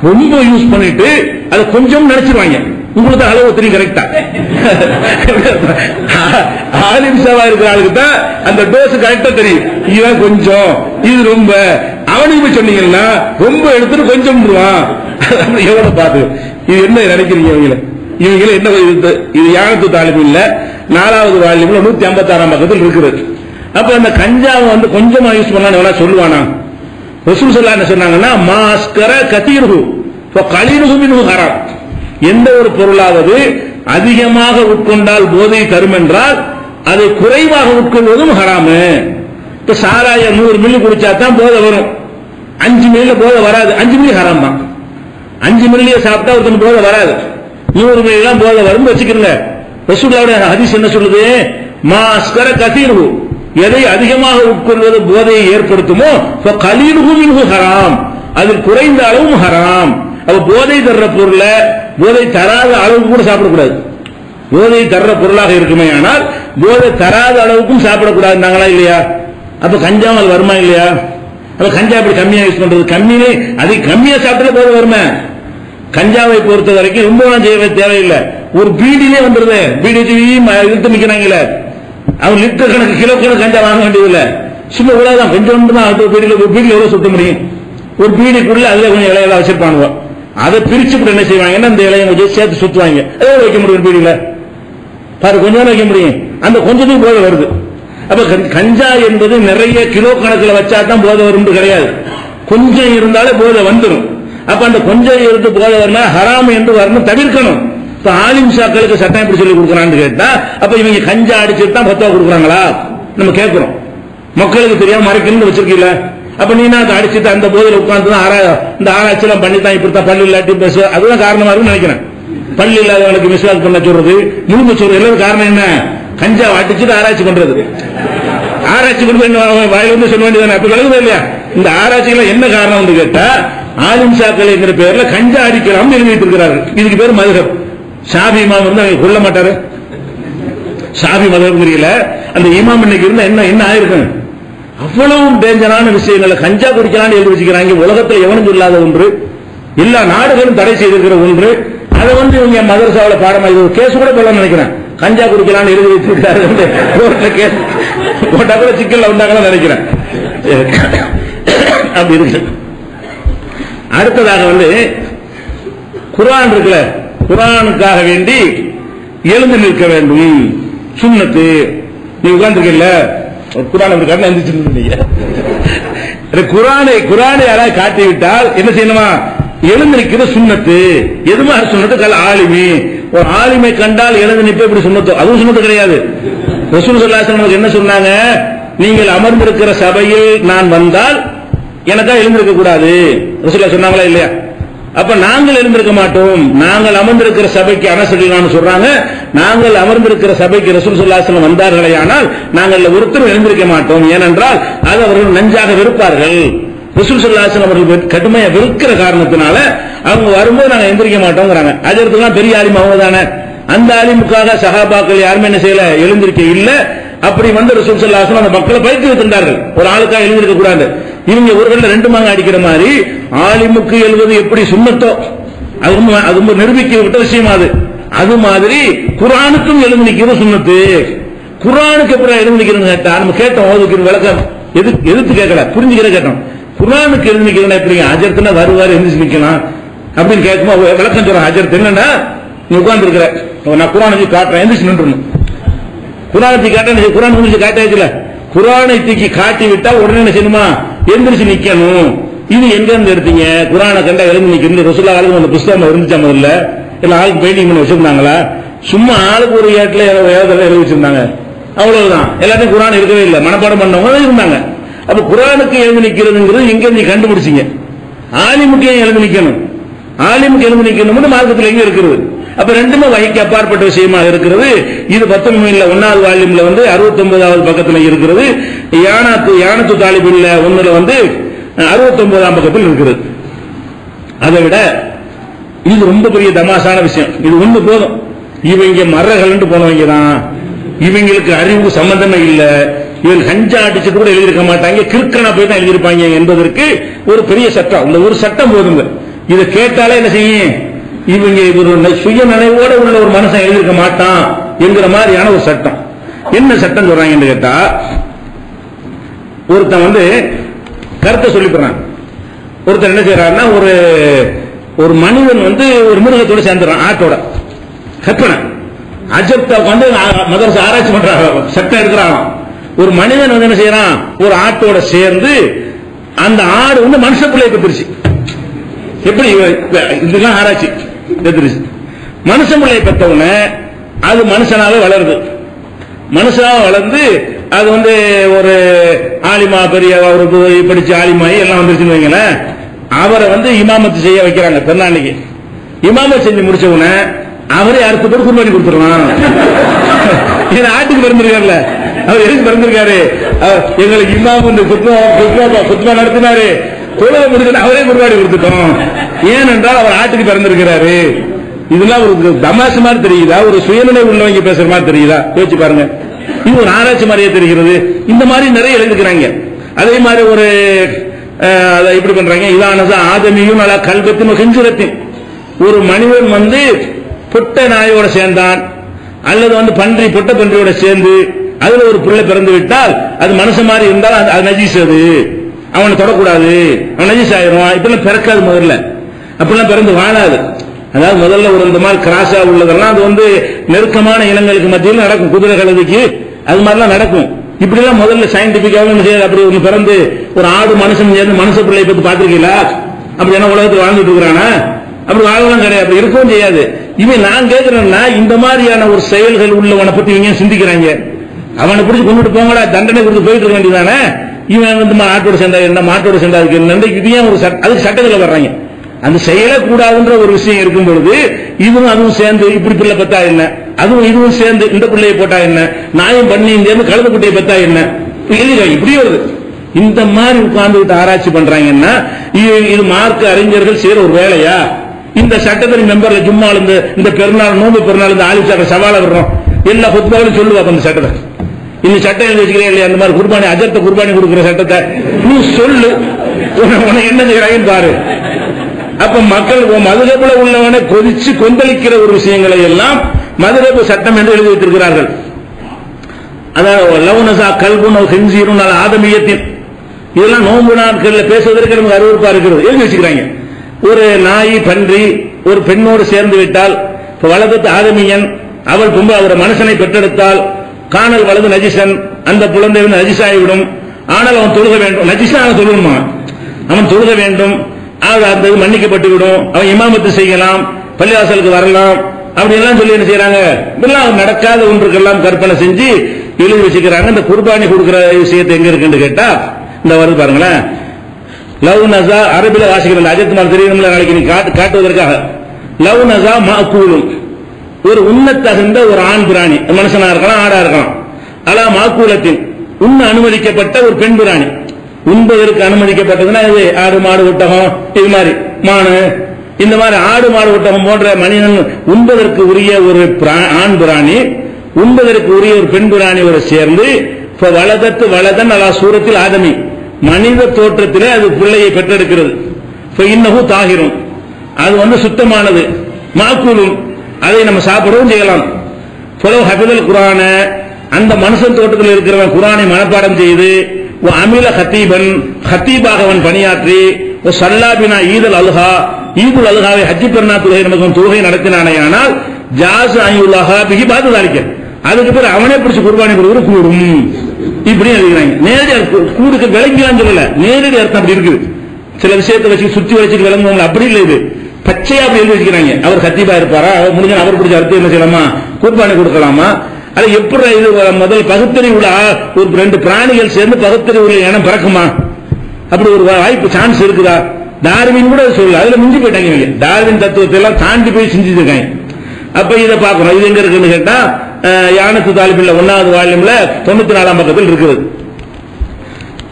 ரொம்ப யூஸ் பண்ணிட்டு அதை கொஞ்சம் நினைச்சிருவாங்க. உங்களுக்கு அளவு தெரியும் கரெக்டா. ஆலிம் சவா இருக்கிற ஆளுக்கு தான் அந்த டோஸ் கரெக்டா தெரியும். இவன் கொஞ்சம், இது ரொம்ப. அவனுக்கு போய் சொன்னீங்கன்னா ரொம்ப எடுத்துட்டு கொஞ்சம் எவ்வளவு பார்த்து இது என்ன நினைக்கிறீங்க? இவங்கள என்ன இது யானத்து தாலிபு இல்ல, 4வது வால்யூம்ல 156ஆம் பக்கத்தில் இருக்குது. அப்ப அந்த கஞ்சாவை வந்து கொஞ்சமா யூஸ் பண்ணலாம் சொல்லுவானா? ரசூல் ஸல்லல்லாஹு அலைஹி வஸல்லம் சொன்னாங்கன்னா மாஸ்கர கதீருஹு ஃபகலீலுஹு மின்ஹு ஹராம். எந்த ஒரு பொருளாவது அதிகமாக உட்கொண்டால் போதை தரும் என்றால் அதை குறைவாக உட்கொள்வதும் ஹராமு. இப்ப சாராய 100 மில்லி குடிச்சா தான் போதை வரும், 5 மில்லில போதை வராது. 5 மில்லி ஹராம் தான். 5 மில்லிய சாப்பிட்டா ஒருத்தன் போதை வராது, 100 மில்லி எல்லாம் போதை வரும் வச்சுக்கிறங்க. ரசூலுல்லாஹ்வுடைய ஹதீஸ் என்ன சொல்லுது? மாஸ்கர கதீருஹு, எதை அதிகமாக உட்கொள்வது போதையை ஏற்படுத்துமோ ஃபகலீலுஹு மின்ஹு ஹராம், அதில் குறைந்த அளவும் ஹராம். அப்ப போதை தர்ற பொருள போதை தராத அளவுக்கு கூட சாப்பிடக்கூடாது. போதை தர்ற பொருளாக இருக்குமே ஆனால் போதை தராத அளவுக்கும் சாப்பிடக்கூடாதுனாங்களா இல்லையா? அப்ப கஞ்சா அது வருமா இல்லையா? அப்ப கஞ்சா எப்படி கம்மியா யூஸ் பண்றது? கம்மியே அது கம்மியா சாப்பிட்டா போதை வருமே. கஞ்சாவை பொறுத்த வரைக்கும் ரொம்ப தேவையில்லை, ஒரு பீடியிலே வந்துருது. பீடி இழுத்து நிக்கிறாங்கல்ல, அவன் லிட்டர் கணக்கு கிலோ கணக்கு கஞ்சா வாங்க வேண்டியதில்லை. சும்மா இவ்வளவுதான், கொஞ்சம் தான் பீடியில் எவ்வளவு சுத்த முடியும்? ஒரு பீடிக்குள்ள அதுல கொஞ்சம் இலையெல்லாம் வச்சிருப்பானுவ, அதை பிரிச்சு கூட என்ன செய்வாங்கன்னா இந்த இலையை கொஞ்சம் சேர்த்து சுத்துவாங்க. அதே வைக்க முடியும் பீடியில பாரு, கொஞ்சம் வைக்க முடியும். அந்த கொஞ்சத்துக்கு போதை வருது. அப்ப கஞ்சா என்பது நிறைய கிலோ கணக்கில் வச்சா தான் போதை வரும் கிடையாது, கொஞ்சம் இருந்தாலே போதை வந்துடும். அப்ப அந்த கொஞ்சம் இருந்து போதை வரணும் ஹராம் என்று வரணும், தவிர்க்கணும். இப்ப ஆலிம் ஷாக்களுக்கு சட்டம் எப்படி சொல்லி கொடுக்குறான்னு கேட்டா, அப்ப இவங்க கஞ்சா அடிச்சுட்டு தான் ஃபத்வா கொடுக்குறாங்களா நம்ம கேட்கிறோம். மக்களுக்கு தெரியாம மறைக்கணும்னு வச்சிருக்கீங்களா? அப்ப நீ அதை அடிச்சுட்டு அந்த போதில் உட்கார்ந்து இந்த ஆராய்ச்சி எல்லாம் பண்ணித்தான் இப்படித்தான் பள்ளி இல்லாட்டி பேச, அதுதான் காரணமா இருக்குன்னு நினைக்கிறேன். பள்ளி இல்லாதவங்களுக்கு மிஸ்வாக் பண்ண சொல்றது, முழுமை சொல்றது எல்லாரும் காரணம் என்ன? கஞ்சா அடிச்சுட்டு ஆராய்ச்சி பண்றது. ஆராய்ச்சி பண்ணி வாயில வந்து சொல்ல வேண்டியதானே? அப்ப விளங்குதா இல்லையா? இந்த ஆராய்ச்சிகள் என்ன காரணம் கேட்டா, ஆலிம் ஷாக்கள் என்கிற பேர்ல கஞ்சா அடிக்கலாம் எழுதிட்டு இருக்கிறார்கள். இதுக்கு பேர் மதுஹப். ஷாஃபி இமாம் வந்து அவங்க கொள்ள மாட்டாரு. ஷாஃபி மதுஹப் தெரியல, அந்த இமாம் இன்னைக்கு இருந்தா என்ன ஆயிருக்கும்? அவ்வளவு டேஞ்சரான விஷயங்களை கஞ்சா குடிக்கலான்னு எழுதி வச்சுக்கிறாங்க. உலகத்தில் எவனும் இல்லாத ஒன்று, எல்லா நாடுகளும் தடை செய்திருக்கிற ஒன்று. அதை வந்து இவங்க மதரசாவில் பாடமா இது கேஸ் கூட போல நினைக்கிறேன். கஞ்சா குடிக்கலான்னு எழுதி வச்சிருக்காரு, கேஸ் போட்டா கூட சிக்கல்ல உண்டாக்கலாம் நினைக்கிறேன். அப்படி இருக்கு. அடுத்ததாக வந்து குர்ஆன் இருக்குல்ல, குர்ஆனுக்காக வேண்டி எழுந்து நிற்க வேண்டும் சுன்னத்து. நீ உட்கார்ந்துருக்கல, குர்ஆன் அப்படி காட்டினா எந்திரிச்சிருந்தீங்க. குர்ஆனை யாராவது காட்டிவிட்டால் என்ன செய்யணுமா? எழுந்து நிற்கிற சுன்னத்து. எது மாதிரி சுன்னத்து? கல் ஆலிமி. ஒரு ஆலிமை கண்டால் எழுந்து நிற்ப இப்படி சுன்னத்து, அதுவும் சுன்னத்து கிடையாது. ரசூல் ஸல்லல்லாஹு அலைஹி வஸல்லம் என்ன சொன்னாங்க? நீங்கள் அமர்ந்திருக்கிற சபையில் நான் வந்தால் எனக்கா எழுந்திருக்க கூடாது ரசூலுல்லாஹ் சொன்னாங்களா இல்லையா? அப்ப நாங்கள் எழுந்திருக்க மாட்டோம். நாங்கள் அமர்ந்திருக்கிற சபைக்கு அனசடிலான்னு சொல்றாங்க. நாங்கள் அமர்ந்திருக்கிற சபைக்கு ரசூல் ஸல்லல்லாஹு அலைஹி வஸல்லம் வந்தார்களே ஆனால் நாங்கள் ஒருத்தரும் எழுந்திருக்க மாட்டோம். ஏனென்றால் அது அவர்கள் நஞ்சாக வெறுப்பார்கள். ரசூல் ஸல்லல்லாஹு அலைஹி வஸல்லம் அவர்கள் கடுமையா வெறுக்கிற காரணத்தினால அவங்க வரும்போது நாங்க எந்திரிக்க மாட்டோம்ங்கறாங்க. அஜர்த்துலாம் பெரிய ஆலிம் அவங்க தானே. அந்த ஆலிமுக்காக சஹாபாக்கள் யாருமே என்ன செய்யல, எழுந்திருக்க இல்ல. அப்படி வந்து ரசூல் ஸல்லல்லாஹு அலைஹி வஸல்லம் அந்த மக்களை பயிற்சி வைத்திருந்தார்கள், ஒரு ஆளுக்காக எழுந்திருக்க கூடாது. இவங்க ஒரு கல்ல 2 மாங்க அடிக்கிற மாதிரி ஆலிமுக்கு எழுவது எப்படி சுன்னத்தோ அது ரொம்ப நிரூபிக்கப்பட்ட விஷயம். அது மாதிரி குர்ஆனுக்கும் எழுந்து நிக்கிறது சுன்னத்து. குர்ஆனுக்கு எப்படி எழுந்து நிக்கிறதுன்னு கேட்டா நம்ம கேட்டோம், அதுக்கு விளக்கம் எதிர்த்து கேட்கல, புரிஞ்சுக்கிற கேட்டோம். குர்ஆனுக்கு எழுந்து நிக்கிறதுனா எப்படிங்க? அஜர்த்துனா வருவாரு எந்திரிச்சு நிக்கலாம் அப்படின்னு கேட்கும்போது விளக்கம் சொல்றேன். அஜர்த்து என்னன்னா, நீ உட்கார்ந்து இருக்கிற, நான் குர்ஆனை காட்டுறேன், எந்திரிச்சு நின்றுணும். குர்ஆனை காட்ட குர்ஆன் முடிஞ்சு காட்டாச்சுல, குர்ஆனை தூக்கி காட்டி விட்டா உடனே என்ன செய்யணுமா? எந்திரிச்சு நிக்கணும். இது எங்க இருந்து எடுத்தீங்க? குர்ஆனை கண்டா எழுந்து நிக்கிறது ரசூலுல்லாஹ் காலத்துல அந்த புத்தகம் இருந்துச்சா? முதல்ல இல்ல ஆளுக்கு பெயிண்டிங் பண்ணி வச்சிருந்தாங்களா? சும்மா ஆளுக்கு ஒரு ஏட்ல எழுதி வச்சிருந்தாங்க, அவ்வளவுதான். எல்லாத்தையும் குர்ஆன் இருக்கவே இல்லை, மனப்பாடம் பண்ணவங்க இருந்தாங்க. அப்ப குர்ஆனுக்கு எழுந்து நிக்கிறதுங்கிறது எங்க நீ கண்டுபிடிச்சீங்க? ஆலிமுக்கு எழுந்து நிக்கணும். ஆலிமுக்கு எலும்பு நிக்கணும்னு மார்க்கத்தில் எங்க இருக்கிறது? அப்ப ரெண்டுமே வகைக்கு அப்பாற்பட்ட விஷயமா இருக்கிறது. இது 19 1வது வால்யூம்ல 69வது பக்கத்தில் இருக்கிறது. யானத்து தாலிபுல்ல 1ல 69ஆம் பக்கத்தில் இருக்கிறது. அதை விட இது ரொம்ப பெரிய தமாசான விஷயம். இது ஒண்ணு போதும். இவங்க மரகலண்டு போனவங்க தான், இவங்களுக்கு அறிவு சம்பந்தமே இல்ல, இவங்க கஞ்சா அடிச்சுட்டு கூட எழுதியிருக்க மாட்டாங்க, கிறுக்கனா போய் தான் எழுதியிருப்பாங்க என்பதற்கு ஒரு பெரிய சட்டம். இந்த ஒரு சட்டம் போதுங்க. இதை கேட்டாலே என்ன செய்யும், இவங்க ஒரு சுய நினைவோட உள்ள ஒரு மனுஷன் எழுதியிருக்க மாட்டான் என்கிற மாதிரியான ஒரு சட்டம். என்ன சட்டம் சொல்றாங்கன்னு கேட்டா, ஒருத்தன் கருத்தை சொல்லிப்படுறான். ஒருத்தர் என்ன செய்யறாருன்னா, ஒரு மனிதன் ஒரு மிருகத்தோட சேர்ந்துறான், ஆட்டோட. கற்பனை அஜப்தா மதரசா ஆராய்ச்சி பண்றாங்க, சட்டம் எடுக்கிறாங்க. ஒரு மனிதன் என்ன செய்யறான், ஒரு ஆட்டோட சேர்ந்து அந்த ஆடு மனுஷ பிள்ளையை பெற்றுருச்சு. எப்படி இதெல்லாம் ஆராய்ச்சி பெற்றுருச்சு. மனுஷ பிள்ளையை பெற்றவன அது மனுஷனாவே வளருது. மனுஷனாக வளர்ந்து அது ஒரு ஆலிமா, பெரிய ஒரு படிச்ச ஆலிமாயி எல்லாம் வந்துருச்சுன்னு வைங்களேன். அவரை இமாமத்து செய்ய வைக்கிறாங்க பெருநாளைக்கு. இமாமத் செஞ்சு முடிச்சவன அவரே அறுத்து போட்டு குர்பானி கொடுத்துடலாம். ஆட்டுக்கு பிறந்திருக்காருல்ல, அவர் எதுக்கு பிறந்திருக்காரு, எங்களுக்கு இமாம் குத்பா நடத்தினாரு, தொழுகை முடிச்சு அவரே குர்பானி கொடுத்துட்டோம். ஏனென்றால் அவர் ஆட்டுக்கு பிறந்திருக்கிறாரு. இதெல்லாம் ஒரு தமாசு மாதிரி தெரியுதா, ஒரு சுயநிலை உள்ளவங்க பேசுற மாதிரி தெரியுதா? யோசிச்சு பாருங்க. இது ஒரு ஆராய்ச்சி மாதிரியே தெரிகிறது. இந்த மாதிரி நிறைய எழுதிக்கிறாங்க. அதே மாதிரி ஒரு இப்படி பண்றாங்க. இதானது ஆதமியும் நல்லா கல்பத்தின் ஹிஞ்சுரத்தின், ஒரு மனிதன் பொட்ட நாயோட சேர்ந்தான் அல்லது பன்றி பொட்ட பன்றியோட சேர்ந்து அதுல ஒரு பிள்ளை பிறந்து விட்டால் அது மனுஷன் மாதிரி இருந்தால் அது நஜீஸ், அது அவனை தொடக்கூடாது, அவன் நஜீஸ் ஆயிரும். இப்பெல்லாம் பிறக்காது, முதல்ல அப்படிலாம் பிறந்து வாழாது. அதாவது முதல்ல ஒரு இந்த மாதிரி கிராஸா உள்ளதெல்லாம் அது நெருக்கமான இனங்களுக்கு மத்தியில் நடக்கும், குதிரை கழுதைக்கு அது மாதிரிலாம் நடக்கும். இப்படி எல்லாம் முதல்ல சயின்டிபிக்காக அப்படி ஒன்று பிறந்து ஒரு ஆடு மனுஷன் சேர்ந்து மனுஷ பிள்ளையை பத்தி பாத்திருக்கீங்களா? அப்படி என்ன உலகத்தில் வாழ்ந்துட்டு இருக்கிறானா? அப்படி வாழலாம் கிடையாது, அப்படி இருக்கவும் செய்யாது. இவன் நான் கேட்கிறேன்னா, இந்த மாதிரியான ஒரு செயல்கள் உள்ளவனை பத்தி இவங்க சிந்திக்கிறாங்க. அவனை பிடிச்சி கொண்டுட்டு போங்கடா, தண்டனை கொடுத்து போயிட்டு இருக்க வேண்டியதானே. இவன் ஆட்டோட சேர்ந்தா என்ன, மாட்டோட சேர்ந்தா இருக்கு, இது ஏன் ஒரு அதுக்கு சட்டத்தில் வர்றாங்க. அந்த செயலக்கூடாதுன்ற ஒரு விஷயம் இருக்கும் பொழுது இதுவும் அதுவும் சேர்ந்து இப்படி பிள்ளை பத்தா என்ன, அதுவும் இதுவும் சேர்ந்து இந்த பிள்ளையை போட்டா என்ன, நாயும் பண்ணியும் சேர்ந்து கழுத குட்டியை பத்தா என்ன, இப்படி வருது. இந்த மாதிரி உட்கார்ந்துட்டு ஆராய்ச்சி பண்றாங்கன்னா இது மார்க்க அறிஞர்கள் செய்யற ஒரு வேலையா? இந்த சட்டத்தின் மெம்பர்ல சும்மா இந்த பெருநாள், நோம்பு பெருநாள், இந்த ஆலிச்சாக்க சவால வர்றோம், எல்லா குத்பாவிலும் சொல்லுவாங்க இந்த சட்டத்தை. இந்த சட்டம் எழுதி வச்சுக்கிறேன் இல்லையா, அந்த மாதிரி குர்பானி அஜர்த்த குர்பானி கொடுக்கிற சட்டத்தை நீ சொல்லு, உனக்கு என்ன செய்யறாங்கன்னு பாரு. அப்ப மக்கள் மதுரபுல உள்ளவனை கொதிச்சு கொந்தளிக்கிற ஒரு விஷயங்களை எல்லாம் மதுரபு சட்டம் என்று எழுதி வைத்திருக்கிறார்கள். அதாவது லவுனசா கல்புன் ஹின்சீரும் ஆதமியத்தின், இதெல்லாம் நோன்பு நாட்களில் பேசுவதற்கு நமக்கு அறிவிப்பா இருக்கிறது, எழுதி வச்சுக்கிறாங்க. ஒரு நாய் பன்றி ஒரு பெண்ணோடு சேர்ந்து விட்டால், வலது ஆதமியன் அவள் துன்ப அவர் மனுஷனை பெற்றெடுத்தால் காணல் வலது நஜிசன், அந்த குழந்தை நஜிசாகிவிடும். ஆனால் அவன் தொழுக வேண்டும், நஜிசான தொழுமா, அவன் தொழுக வேண்டும், அந்த மன்னிக்கப்பட்டு விடும், அவன் இமாமத்து செய்யலாம், பள்ளிவாசலுக்கு வரலாம், அப்படி எல்லாம் சொல்லி என்ன செய்யறாங்க, இதெல்லாம் நடக்காத ஒன்றுக்கெல்லாம் கற்பனை செஞ்சு எழுதி வச்சுக்கிறாங்க. இந்த குர்பானி கொடுக்கிற விஷயத்தை எங்க இருக்குன்னு கேட்டா இந்த வருது பாருங்களேன். லவ் நசா அரபில வாசிக்கிறது, அஜத்மால் தெரியும்ல, நாளைக்கு நீ காட்டுவதற்காக. லவ் நசா மாக்கூலும், ஒரு உண்ணத்தகுந்த ஒரு ஆண் பிராணி, மனுஷனா இருக்கலாம் ஆடா இருக்கலாம், அலா மாக்கூலத்தின் உண்ண அனுமதிக்கப்பட்ட ஒரு பெண் பிராணி, உண்பதற்கு அனுமதிக்கப்பட்டதுன்னா இது ஆடு மாடு ஒட்டகம், இது மாதிரி மானு, இந்த மாதிரி ஆடு மாடு ஒட்டகம் போன்ற மனிதன் உண்பதற்கு உரிய ஒரு ஆண் பிராணி, உண்பதற்கு உரிய ஒரு பெண் பிராணியோட சேர்ந்து வலதத்து வலதன் அலா சூரத்தில் ஆதமி, மனித தோற்றத்திலே அது பிள்ளையை பெற்றெடுக்கிறது. இன்னஹு தாகிரும், அது சுத்தமானது. மாக்கூலும், அதை நம்ம சாப்பிடவும் செய்யலாம். ஹபிதல் குரான, அந்த மனுஷன் தோட்டத்தில் இருக்கிறவன் குரானை மனப்பாடம் செய்து, அமில ஹத்தீபன், ஹத்தீபாக அவன் பணியாற்றி, சல்லாபினா ஈதுல் அல்ஹா, ஈதுல் அல்ஹாவை ஹஜ்ஜி பெருநா தொழுகை நமக்கு தொழுகை நடத்தினானால் ஜாஸ் அயுல்லாஹா பிஹி பாதுகாலிக்க, அதுக்கு பிறகு அவனே பிடிச்சு குர்பானி கொடுக்கிற கூடும். இப்படி எழுதுகிறாங்க. நேரடி கூடுக்கு விளங்கலாம் சொல்லல, நேரடி அர்த்தம் அப்படி இருக்குது. சில விஷயத்தை வச்சு சுத்தி வச்சுட்டு விளங்குவாங்க, அப்படி இல்லை, இது பச்சையா அப்படி எழுதி வச்சுக்கிறாங்க. அவர் ஹத்தீபா இருப்பாரா, முடிஞ்ச அவர் பிடிச்ச அர்த்தம் என்ன செய்யலாமா, குர்பானி கொடுக்கலாமா? அது எப்படி இது முதல் பகுத்தறிவுள்ள ஒரு ரெண்டு பிராணிகள் சேர்ந்து பகுத்தறிவுள்ள இனம் பிறக்குமா? அப்படி ஒரு வாய்ப்பு சான்ஸ் இருக்குதா? டார்வின் கூட சொல்லல, அதுல மிஞ்சி போயிட்டாங்க. டார்வின் தத்துவத்தை எல்லாம் தாண்டி போய் செஞ்சுட்டு இருக்காங்க. அப்ப இதை பார்க்கணும். இது எங்க இருக்குன்னு கேட்டா யானத்து தாலிபில் 1வது வால்யூம்ல 94ஆம் பக்கத்தில் இருக்குது.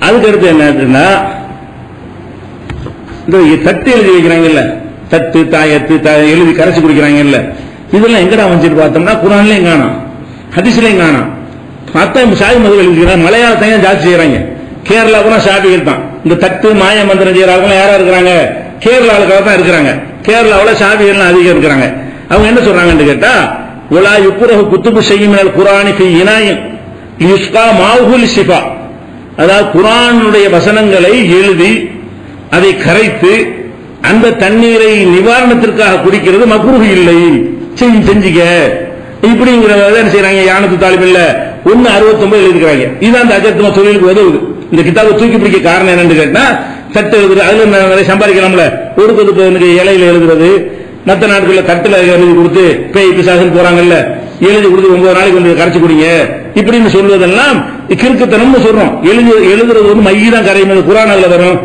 அதுக்கு அடுத்து என்ன இந்த தட்டு எழுதி வைக்கிறாங்கல்ல, தட்டு தாயத்து எழுதி கரைச்சு குடிக்கிறாங்கல்ல, இதெல்லாம் எங்கடா வந்துட்டு பார்த்தோம்னா குர்ஆன்லயும் காணோம், ஹதீஸ்லயும் காணோம். பார்த்தா ஷாஃபி மதுஹப் எழுதிக்கிறாங்க. மலையாளத்தையும் ஜாஸ்தி செய்யறாங்க. கேரளா கூட ஷாஃபிகள் தான். இந்த தட்டு மாய மந்திரம் செய்யறாங்க யாரா இருக்கிறாங்க? கேரளாவுக்காக தான் இருக்கிறாங்க. கேரளாவில் ஷாஃபிகள் அதிகம் இருக்கிறாங்க. அவங்க என்ன சொல்றாங்கன்னு கேட்டா உலா யுக்ரஹு குத்துபு ஷைஇமினல் குர்ஆனி ஃபீ இனாயின் யுஸ்கா மாஹுல் ஷிஃபா, அதாவது குர்ஆனுடைய வசனங்களை எழுதி அதை கரைத்து அந்த தண்ணீரை நிவாரணத்திற்காக குடிக்கிறது மக்ரூஹ் இல்லை, செஞ்சுக்க இப்படிங்கிறத என்ன செய்யறாங்க? யானத்து தாலிபில் 169 எழுதிக்கிறாங்க. இதுதான் அந்த அஜர்த்துமா தொழிலுக்கு உதவுது. இந்த கிதாபை தூக்கி பிடிக்க காரணம் என்னன்னு கேட்டா தட்டு எழுதுறது, அதுல நிறைய சம்பாதிக்கலாம்ல. ஒடுக்குது இலையில எழுதுறது, மற்ற நாட்களில் தட்டுல எழுதி கொடுத்து பேய் பிசாசுன்னு போறாங்கல்ல, எழுதி கொடுத்து 9 நாளைக்கு வந்து கரைச்சு குடிங்க இப்படின்னு சொல்வதெல்லாம் கிறுக்குத்தனம்னு சொல்றோம். எழுதுறது வந்து மைய தான் கரையும். குர்ஆன் அதுல வரும்.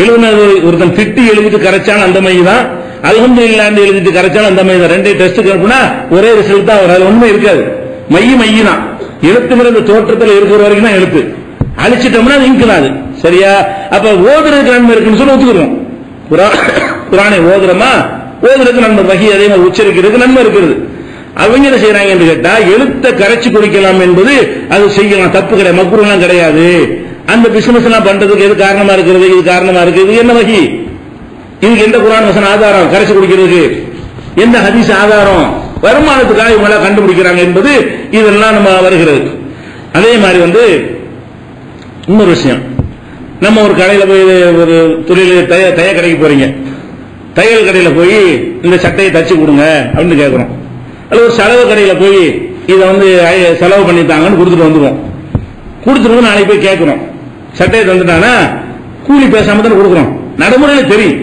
எழுதுனது ஒருத்தன் திட்டி எழுதிட்டு கரைச்சாலும் அந்த மை தான், அல்ஹம்துலில்லாஹ் எழுதிட்டு கரைச்சாலும் அந்த மை தான். ரெண்டே டெஸ்ட் அனுப்புனா ஒரே ரிசல்ட் தான் வரும். அது ஒண்ணுமே இருக்காது. மைய தான். எழுத்துங்கிறது தோற்றத்தில் இருக்கிற வரைக்கும் தான் எழுத்து. அழிச்சிட்டோம்னா அது இங்கு தான். அது சரியா? அப்ப ஓதுறதுக்கு நன்மை இருக்குன்னு சொல்லி ஒத்துக்கிறோம். குர்ஆனை ஓதுறமா, ஓதுறதுக்கு நன்மை, வகி அதே மாதிரி உச்சரிக்கிறதுக்கு நன்மை இருக்கிறது. அவங்க என்ன செய்யறாங்க என்று கேட்டா எழுத்தை கரைச்சு குடிக்கலாம் என்பது அது செய்யலாம், தப்பு கிடையாது, மக்ரூஹ் கிடையாது. அந்த பிசினஸ் எல்லாம் பண்றதுக்கு எது காரணமா இருக்கிறது? இது காரணமா இருக்குது. என்ன வகி? இதுக்கு எந்த குர்ஆன் வசனம் ஆதாரம்? கரைச்சு குடிக்கிறதுக்கு எந்த ஹதீஸ் ஆதாரம்? வருமானத்துக்காக இவங்க கண்டுபிடிக்கிறாங்க என்பது இதெல்லாம் நம்ம வருகிறது. அதே மாதிரி வந்து இன்னொரு விஷயம், நம்ம ஒரு கடையில போய் ஒரு தொழில் தைய கடைக்கு போறீங்க. தையல் கடையில போய் இந்த சட்டையை தச்சு கொடுங்க அப்படின்னு கேட்கிறோம். அல்லது ஒரு செலவு கடையில போய் இதை வந்து செலவு பண்ணித்தாங்கன்னு கொடுத்துட்டு வந்துடுவோம். கொடுத்துட்டு நாளைக்கு போய் கேட்கிறோம், சட்டையை தந்துட்டானா கூலி பேசாம தான் கொடுக்குறோம். நடைமுறையில தெரியும்.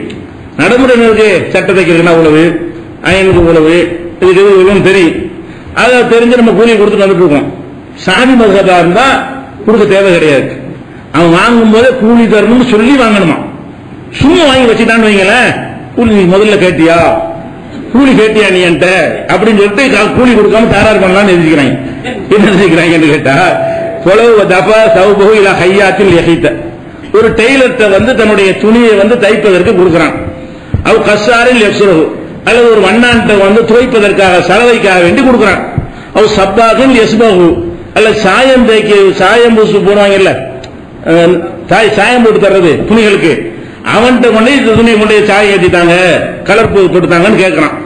நடைமுறையில் இருக்கு சட்டை தைக்கிறதுனா உழவு, அயனுக்கு உழவு, இதுக்கு எது தெரியும். அதை தெரிஞ்சு நம்ம கூலி கொடுத்துட்டு வந்துட்டு இருக்கோம். ஷாஃபி மதுஹபா இருந்தா கொடுக்க தேவை கிடையாது. அவன் வாங்கும் போதே கூலி தரணும்னு சொல்லி வாங்கணுமா. சும்மா வாங்கி வச்சுட்டான்னு வைங்களேன், கூலி நீ முதல்ல கேட்டியா, கூலி கேட்டியா நீ என்கிட்ட அப்படின்னு சொல்லிட்டு கூலி கொடுக்காம தயார் பண்ணலாம்னு எழுதிக்கிறாங்க. என்ன எழுதிக்கிறாங்கன்னு கேட்டா ஒரு டெய்லர்ட்ட வந்து தன்னுடைய துணியை வந்து தைப்பதற்கு கொடுக்கிறான். அவ கசாரில் எக்ஸரகு அல்லது ஒரு வண்ணான்ட்ட வந்து துவைப்பதற்காக சலவைக்காக வேண்டி கொடுக்கிறான். அவ சப்பாகில் எஸ்பகு அல்ல சாயம் தேய்க்க சாயம் பூசு போடுவாங்கல்ல, சாயம் போட்டு தர்றது துணிகளுக்கு, அவன்கிட்ட கொண்டு இந்த துணியை கொண்டு சாயம் ஏற்றிட்டாங்க கலர் போட்டுட்டாங்கன்னு கேட்கிறான்.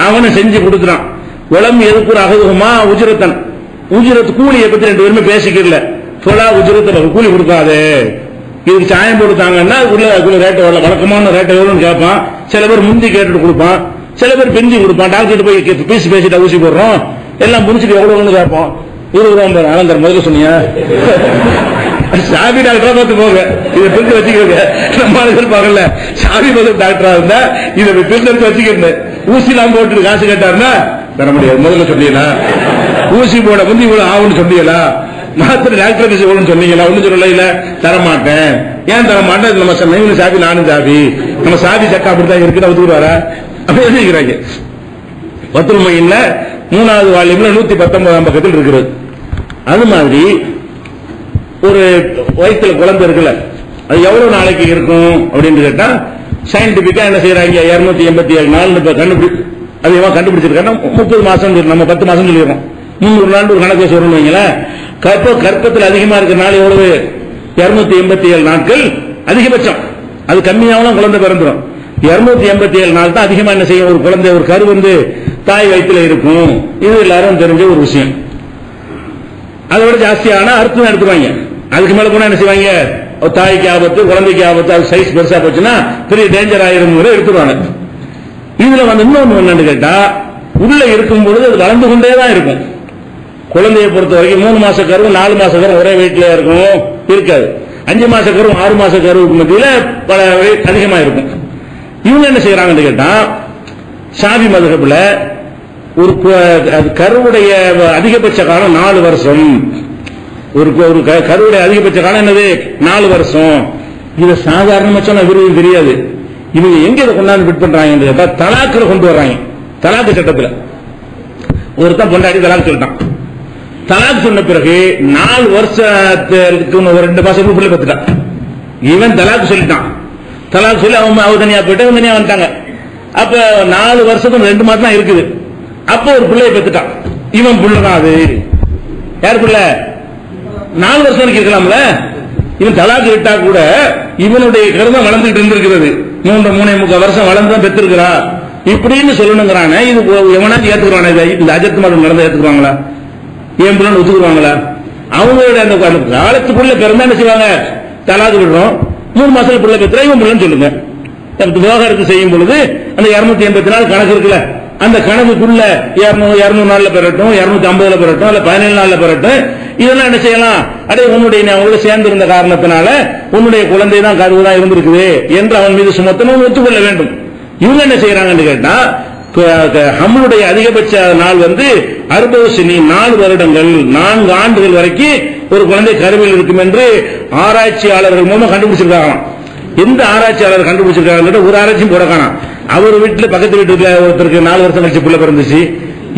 அவனை செஞ்சு கொடுக்குறான். உளம் எதுக்குற அகதுமா உஜரத்தன், உஜரத்து கூலியை பத்தி ரெண்டு பேருமே பேசிக்கல. தொலா உஜரத்தை கூலி கொடுக்காது, இதுக்கு சாயம் போட்டுட்டாங்கன்னா அதுக்குள்ள ரேட் வரல, வழக்கமான ரேட் எவ்வளவுன்னு கேட்பான். சில பேர் முந்தி கேட்டுட்டு கொடுப்பான், சில பேர் பெஞ்சு கொடுப்பான். டாக்டர் போய் பேசி பேசிட்டு ஊசி போடுறோம், எல்லாம் முடிச்சுட்டு எவ்வளவுன்னு கேட்போம். 20 ரூபாய் ஆனந்தர் முதல்ல சொன்னீங்க, சாபி டாக்டரா பார்த்து போங்க, இதை பிரித்து வச்சுக்கோங்க. நம்ம எதிர்பார்க்கல, சாபி பதில் டாக்டரா இருந்தா இதை பிரித்து வச்சுக்கிறேன். ஊசி எல்லாம் போட்டு காசு கேட்டாருன்னா தர முடியாது. முதல்ல சொன்னீங்களா ஊசி போட முந்தி இவ்வளவு ஆகும்னு சொன்னீங்களா, மாத்திரை டாக்டர் எவ்வளவு சொன்னீங்களா, ஒண்ணு சொல்லல, இல்ல தரமாட்டேன். ஏன் தரமாட்டேன்? நம்ம நீங்களும் சாபி நானும் சாபி, நம்ம சாபி சக்கா அப்படித்தான் இருக்குன்னு ஒத்துக்குவாரா? அப்படி எழுதிக்கிறாங்க. பத்துமையில 3வது வால்யூம்ல 119ஆம் பக்கத்தில் இருக்கிறது. அது மாதிரி ஒரு வயிற்றுல குழந்தை இருக்குல்ல, அது எவ்வளவு நாளைக்கு இருக்கும் அப்படின்னு கேட்டா சயின்டிபிக்கா என்ன செய்யறாங்க, 287 நாள் அதிகமா கண்டுபிடிச்சிருக்காங்க. 30 மாசம், நம்ம 10 மாசம் சொல்லிடுறோம். 300 நாள் ஒரு கணக்கு சொல்லணும் வைங்களேன். கர்ப்பத்தில் அதிகமா இருக்கிற நாள் எவ்வளவு? 287 நாட்கள் அதிகபட்சம். அது கம்மியாகவும் குழந்தை பிறந்துடும். 287 நாள் தான் அதிகமா என்ன செய்யும், ஒரு குழந்தை ஒரு கரு வந்து தாய் வயிற்றுல இருக்கும். இது எல்லாரும் தெரிஞ்ச ஒரு விஷயம். அதை விட ஜாஸ்தியான அர்த்தம் எடுத்துருவாங்க. அதுக்கு மேல போனா என்ன செய்வாங்க, தாய்க்கு ஆபத்து, குழந்தைக்கு ஆபத்து, அது சைஸ் பெருசா போச்சுன்னா பெரிய டேஞ்சர் ஆயிரும் எடுத்துருவாங்க. இதுல வந்து இன்னொன்று என்னன்னு கேட்டா, உள்ள இருக்கும் பொழுது அது வளர்ந்து கொண்டே தான் இருக்கும். குழந்தையை பொறுத்த வரைக்கும் 3 மாச கரு 4 மாச கரு ஒரே வெயிட்ல இருக்கும் இருக்காது. 5 மாச கரு 6 மாச கருவுக்கு மத்தியில பல அதிகமா இருக்கும். இவங்க என்ன செய்யறாங்கன்னு கேட்டா, ஷாஃபி மதுஹப்ல ஒரு கருவுடைய அதிகபட்ச காலம் 4 வருஷம். ஒரு கருவுடைய அதிகபட்ச காலம் என்னது? 4 வருஷம். இதை சாதாரணமா சொன்னா இவருக்கு தெரியாது. இவங்க எங்க இதை கொண்டாந்து ஃபிட் பண்றாங்க கேட்டா தலாக்குல கொண்டு வர்றாங்க. தலாக்கு சட்டத்துல ஒருத்தன் பொண்டாடி தலாக்கு சொல்லிட்டான். தலாக் சொன்ன பிறகு 4 வருஷத்துக்கு ஒரு 2 மாசம் பிள்ளை பெற்றுட்டான். இவன் தலாக்கு சொல்லிட்டான். தலாக்கு சொல்லி அவன் தனியா போயிட்டு அவன் தனியா வந்துட்டாங்க. அப்ப 4 வருஷத்துக்கு 2 மாசம் தான் இருக்குது. அப்ப ஒரு பிள்ளையை பெற்றுட்டான். இவன் பிள்ளைதான். அது யார் பிள்ளை? 4 வருஷம் வரைக்கும் இருக்கலாம்ல. இவன் தலாக்கு விட்டா கூட இவனுடைய கருதம் வளர்ந்துட்டு இருந்திருக்கிறது. 3.5 வருஷம் வளர்ந்து பெற்றிருக்கிறா இப்படின்னு சொல்லணுங்கிறான. இது எவனாச்சும் ஏத்துக்குறான? இந்த அஜத் மதம் நடந்த ஏத்துக்குவாங்களா? ஏன் பிள்ளை ஒத்துக்குவாங்களா? அவங்களோட அந்த காலத்துக்குள்ள பிறந்தா என்ன செய்வாங்க? தலாக்கு விடுறோம், 3 மாசத்துல பிள்ளை பெற்றா இவன் பிள்ளைன்னு சொல்லுங்க. விவாகரத்து செய்யும் பொழுது அந்த 280 நாள் கணக்கு இருக்குல்ல, அந்த கணக்குக்குள்ள 200 நாள்ல பெறட்டும், 250 பெறட்டும், இல்ல 17 நாள்ல பெறட்டும், இதெல்லாம் என்ன செய்யலாம்? அடே உன்னுடைய அவங்களோட சேர்ந்து இருந்த காரணத்தினால உன்னுடைய குழந்தை தான் கருவுதான் இருந்திருக்குது என்று அவன் மீது சுமத்தணும் ஒத்துக்கொள்ள வேண்டும். இவங்க என்ன செய்யறாங்கன்னு கேட்டா நம்மளுடைய அதிகபட்ச நாள் 60 4 வருடங்கள் 4 ஆண்டுகள் வரைக்கும் ஒரு குழந்தை கருவில் இருக்கும் என்று ஆராய்ச்சியாளர்கள் மூலமா கண்டுபிடிச்சிருக்காங்க. எந்த ஆராய்ச்சியாளர் கண்டுபிடிச்சிருக்காங்க? ஒரு ஆராய்ச்சியும் போட காணாம். அவர் வீட்டுல பக்கத்து வீட்டுல ஒருத்தருக்கு 4 வருஷம் கழிச்சு பிள்ளை பிறந்துச்சு.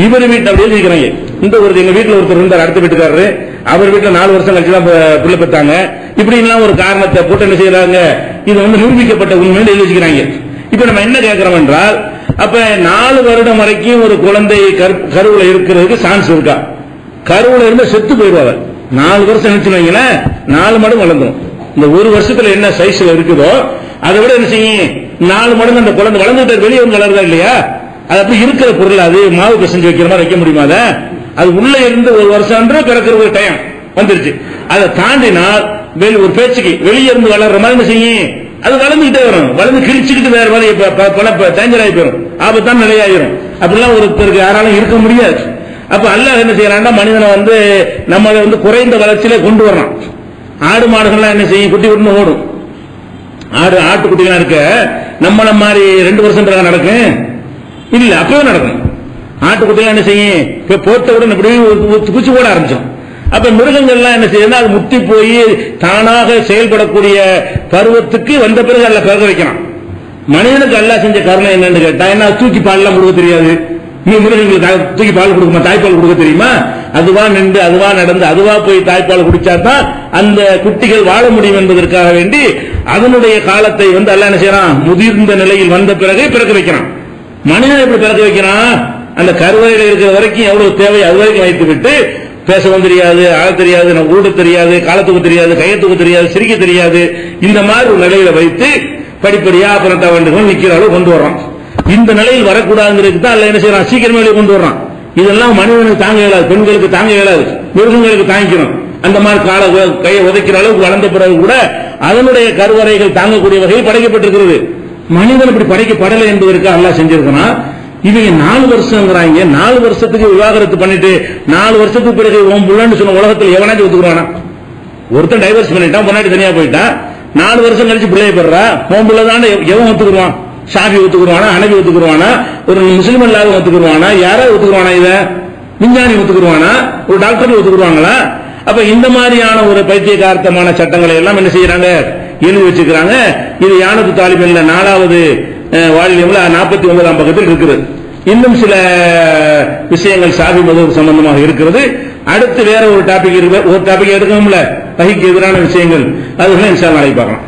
இவர் வீட்டுல அப்படியே இருக்கிறாங்க. இந்த ஒரு எங்க வீட்டுல ஒருத்தர் இருந்தார், அடுத்த வீட்டுக்காரரு, அவர் வீட்டுல 4 வருஷம் கழிச்சு தான் பிள்ளை பெற்றாங்க. இப்படி எல்லாம் ஒரு காரணத்தை போட்டு என்ன செய்யறாங்க? இது நிரூபிக்கப்பட்ட உண்மைன்னு எழுதி வச்சுக்கிறாங்க. இப்ப நம்ம என்ன கேட்கிறோம் என்றால், அப்ப 4 வருடம் வரைக்கும் ஒரு குழந்தை கருவுல இருக்கிறதுக்கு சான்ஸ் இருக்கா? கருவுல இருந்து செத்து போயிடுவாங்க. 4 வருஷம் நினைச்சுங்களா 4 மடங்கு வளர்ந்துடும். இந்த 1 வருஷத்துல என்ன சைஸ்ல இருக்குதோ அதை விட என்ன செய்யும்? 4 மடங்கு அந்த குழந்தை வளர்ந்துட்டு வெளியே வந்து வளருதா இல்லையா? அது அப்படி இருக்கிற பொருள். அது மாவு பிசைஞ்சு வைக்கிற மாதிரி வைக்க முடியுமா? அது உள்ள இருந்து 1 வருஷம் பிறக்கிற ஒரு டைம் வந்துருச்சு. அதை தாண்டினால் ஒரு பேச்சுக்கு வெளியே இருந்து வளர்ற மாதிரி என்ன செய்யும்? அது வளர்ந்துகிட்டே வரும். வளர்ந்து கிழிச்சுக்கிட்டு வேற மாதிரி டேஞ்சர் ஆகி போயிடும், ஆபத்தான நிலையாயிரும். அப்படிலாம் ஒருத்தருக்கு யாராலும் இருக்க முடியாது. அப்ப அல்லாஹ் என்ன செய்யறான்னா மனிதனை நம்மளை குறைந்த வளர்ச்சியில கொண்டு வர்றான். ஆடு மாடுகள்லாம் என்ன செய்யும்? குட்டி விட்டு ஓடும். ஆட்டுக்குட்டிலாம் இருக்க நம்மள மாதிரி 2 வருஷம் பிறகு நடக்கும் இல்ல, அப்பவே நடக்கும். ஆட்டுக்குட்டிலாம் என்ன செய்யும்? போட்ட உடனே குச்சி போட ஆரம்பிச்சோம். அப்ப மிருகங்கள்லாம் என்ன செய்யுதுன்னா அது முத்தி போய் தானாக செயல்படக்கூடிய பருவத்துக்கு வந்த பிறகு அல்ல பிறகு வைக்கிறான். மனிதனுக்கு அல்லாஹ் செஞ்ச கருணை என்னன்னு கேட்டா, என்ன தூக்கி பால்லாம் கொடுக்க தெரியாது. நீ மிருகங்களுக்கு தூக்கி பால் கொடுக்குமா? தாய்ப்பால் கொடுக்க தெரியுமா? அதுவா நின்று அதுவா நடந்து அதுவா போய் தாய்ப்பால் குடிச்சாதான் அந்த குட்டிகள் வாழ முடியும் என்பதற்காக வேண்டி அதனுடைய காலத்தை அல்லாஹ் என்ன செய்யறான்? முதிர்ந்த நிலையில் வந்த பிறகு பிறக்க வைக்கிறான். மனிதன் எப்படி பிறக்க வைக்கிறான்? அந்த கருவறையில் இருக்கிற வரைக்கும் எவ்வளவு தேவை அது வரைக்கும் வைத்து விட்டு பேசவும் தெரியாது, ஆள தெரியாது, ஊட தெரியாது, காலத்துக்கு தெரியாது, கையத்துக்கு தெரியாது, சிரிக்க தெரியாது, இந்த மாதிரி ஒரு நிலையில வைத்து படிப்படியா அப்புறம் வேண்டுகோள் நிக்கிற அளவு கொண்டு வர்றான். இந்த நிலையில் வரக்கூடாதுங்கிறதுக்கு தான் அல்ல என்ன செய்யறான்? சீக்கிரமே வெளியே கொண்டு வர்றான். இதெல்லாம் மனிதனுக்கு தாங்க இயலாது, பெண்களுக்கு தாங்க இயலாது, மிருகங்களுக்கு தாங்கிக்கணும். அந்த மாதிரி கையை உதைக்கிற அளவுக்கு வளர்ந்த பிறகு கூட அதனுடைய கருவறைகள் தாங்கக்கூடிய வகையில் படைக்கப்பட்டிருக்கிறது. மனிதன் இப்படி படைக்கப்படலை என்பதற்கு அல்லாஹ் செஞ்சிருக்கிறான். இவங்க 4 வருஷங்கிறாங்க. 4 வருஷத்துக்கு விவாகரத்து பண்ணிட்டு 4 வருஷத்துக்கு பிறகு உன் புள்ளன்னு சொன்ன உலகத்தில் எவனாச்சும் ஒத்துக்குறானா? ஒருத்தன் டைவர்ஸ் பண்ணிட்டான், பொன்னாடி தனியா போயிட்டான், 4 வருஷம் கழிச்சு பிள்ளைய பெறா, உன் புள்ள தான் எவன் ஒத்துக்குருவான்? ஷாஃபி ஒத்துக்குருவானா? ஹனபி ஒத்துக்குருவானா? ஒரு முஸ்லிம் அல்லாத ஒத்துக்குருவானா? யாராவது ஒத்துக்குருவானா? இத விஞ்ஞானி ஒத்துக்குருவானா? ஒரு டாக்டர் ஒத்துக்குருவாங்களா? அப்ப இந்த மாதிரியான ஒரு பைத்தியகார்த்தமான சட்டங்களை எல்லாம் என்ன செய்யறாங்க? எழுதி வச்சுக்கிறாங்க. இது யானத்து தாலிபன்ல 4வது வால்யூம்ல 49ஆம் பக்கத்தில் இருக்கிறது. இன்னும் சில விஷயங்கள் ஷாஃபி மதுஹப் சம்பந்தமாக இருக்கிறது. அடுத்து வேற ஒரு டாபிக் இருக்கு. ஒரு டாபிக் எடுக்கணும்ல, வஹிக்கு எதிரான விஷயங்கள், அதுகளை இன்ஷா அல்லாஹ் நாளைக்கு பார்க்கலாம்.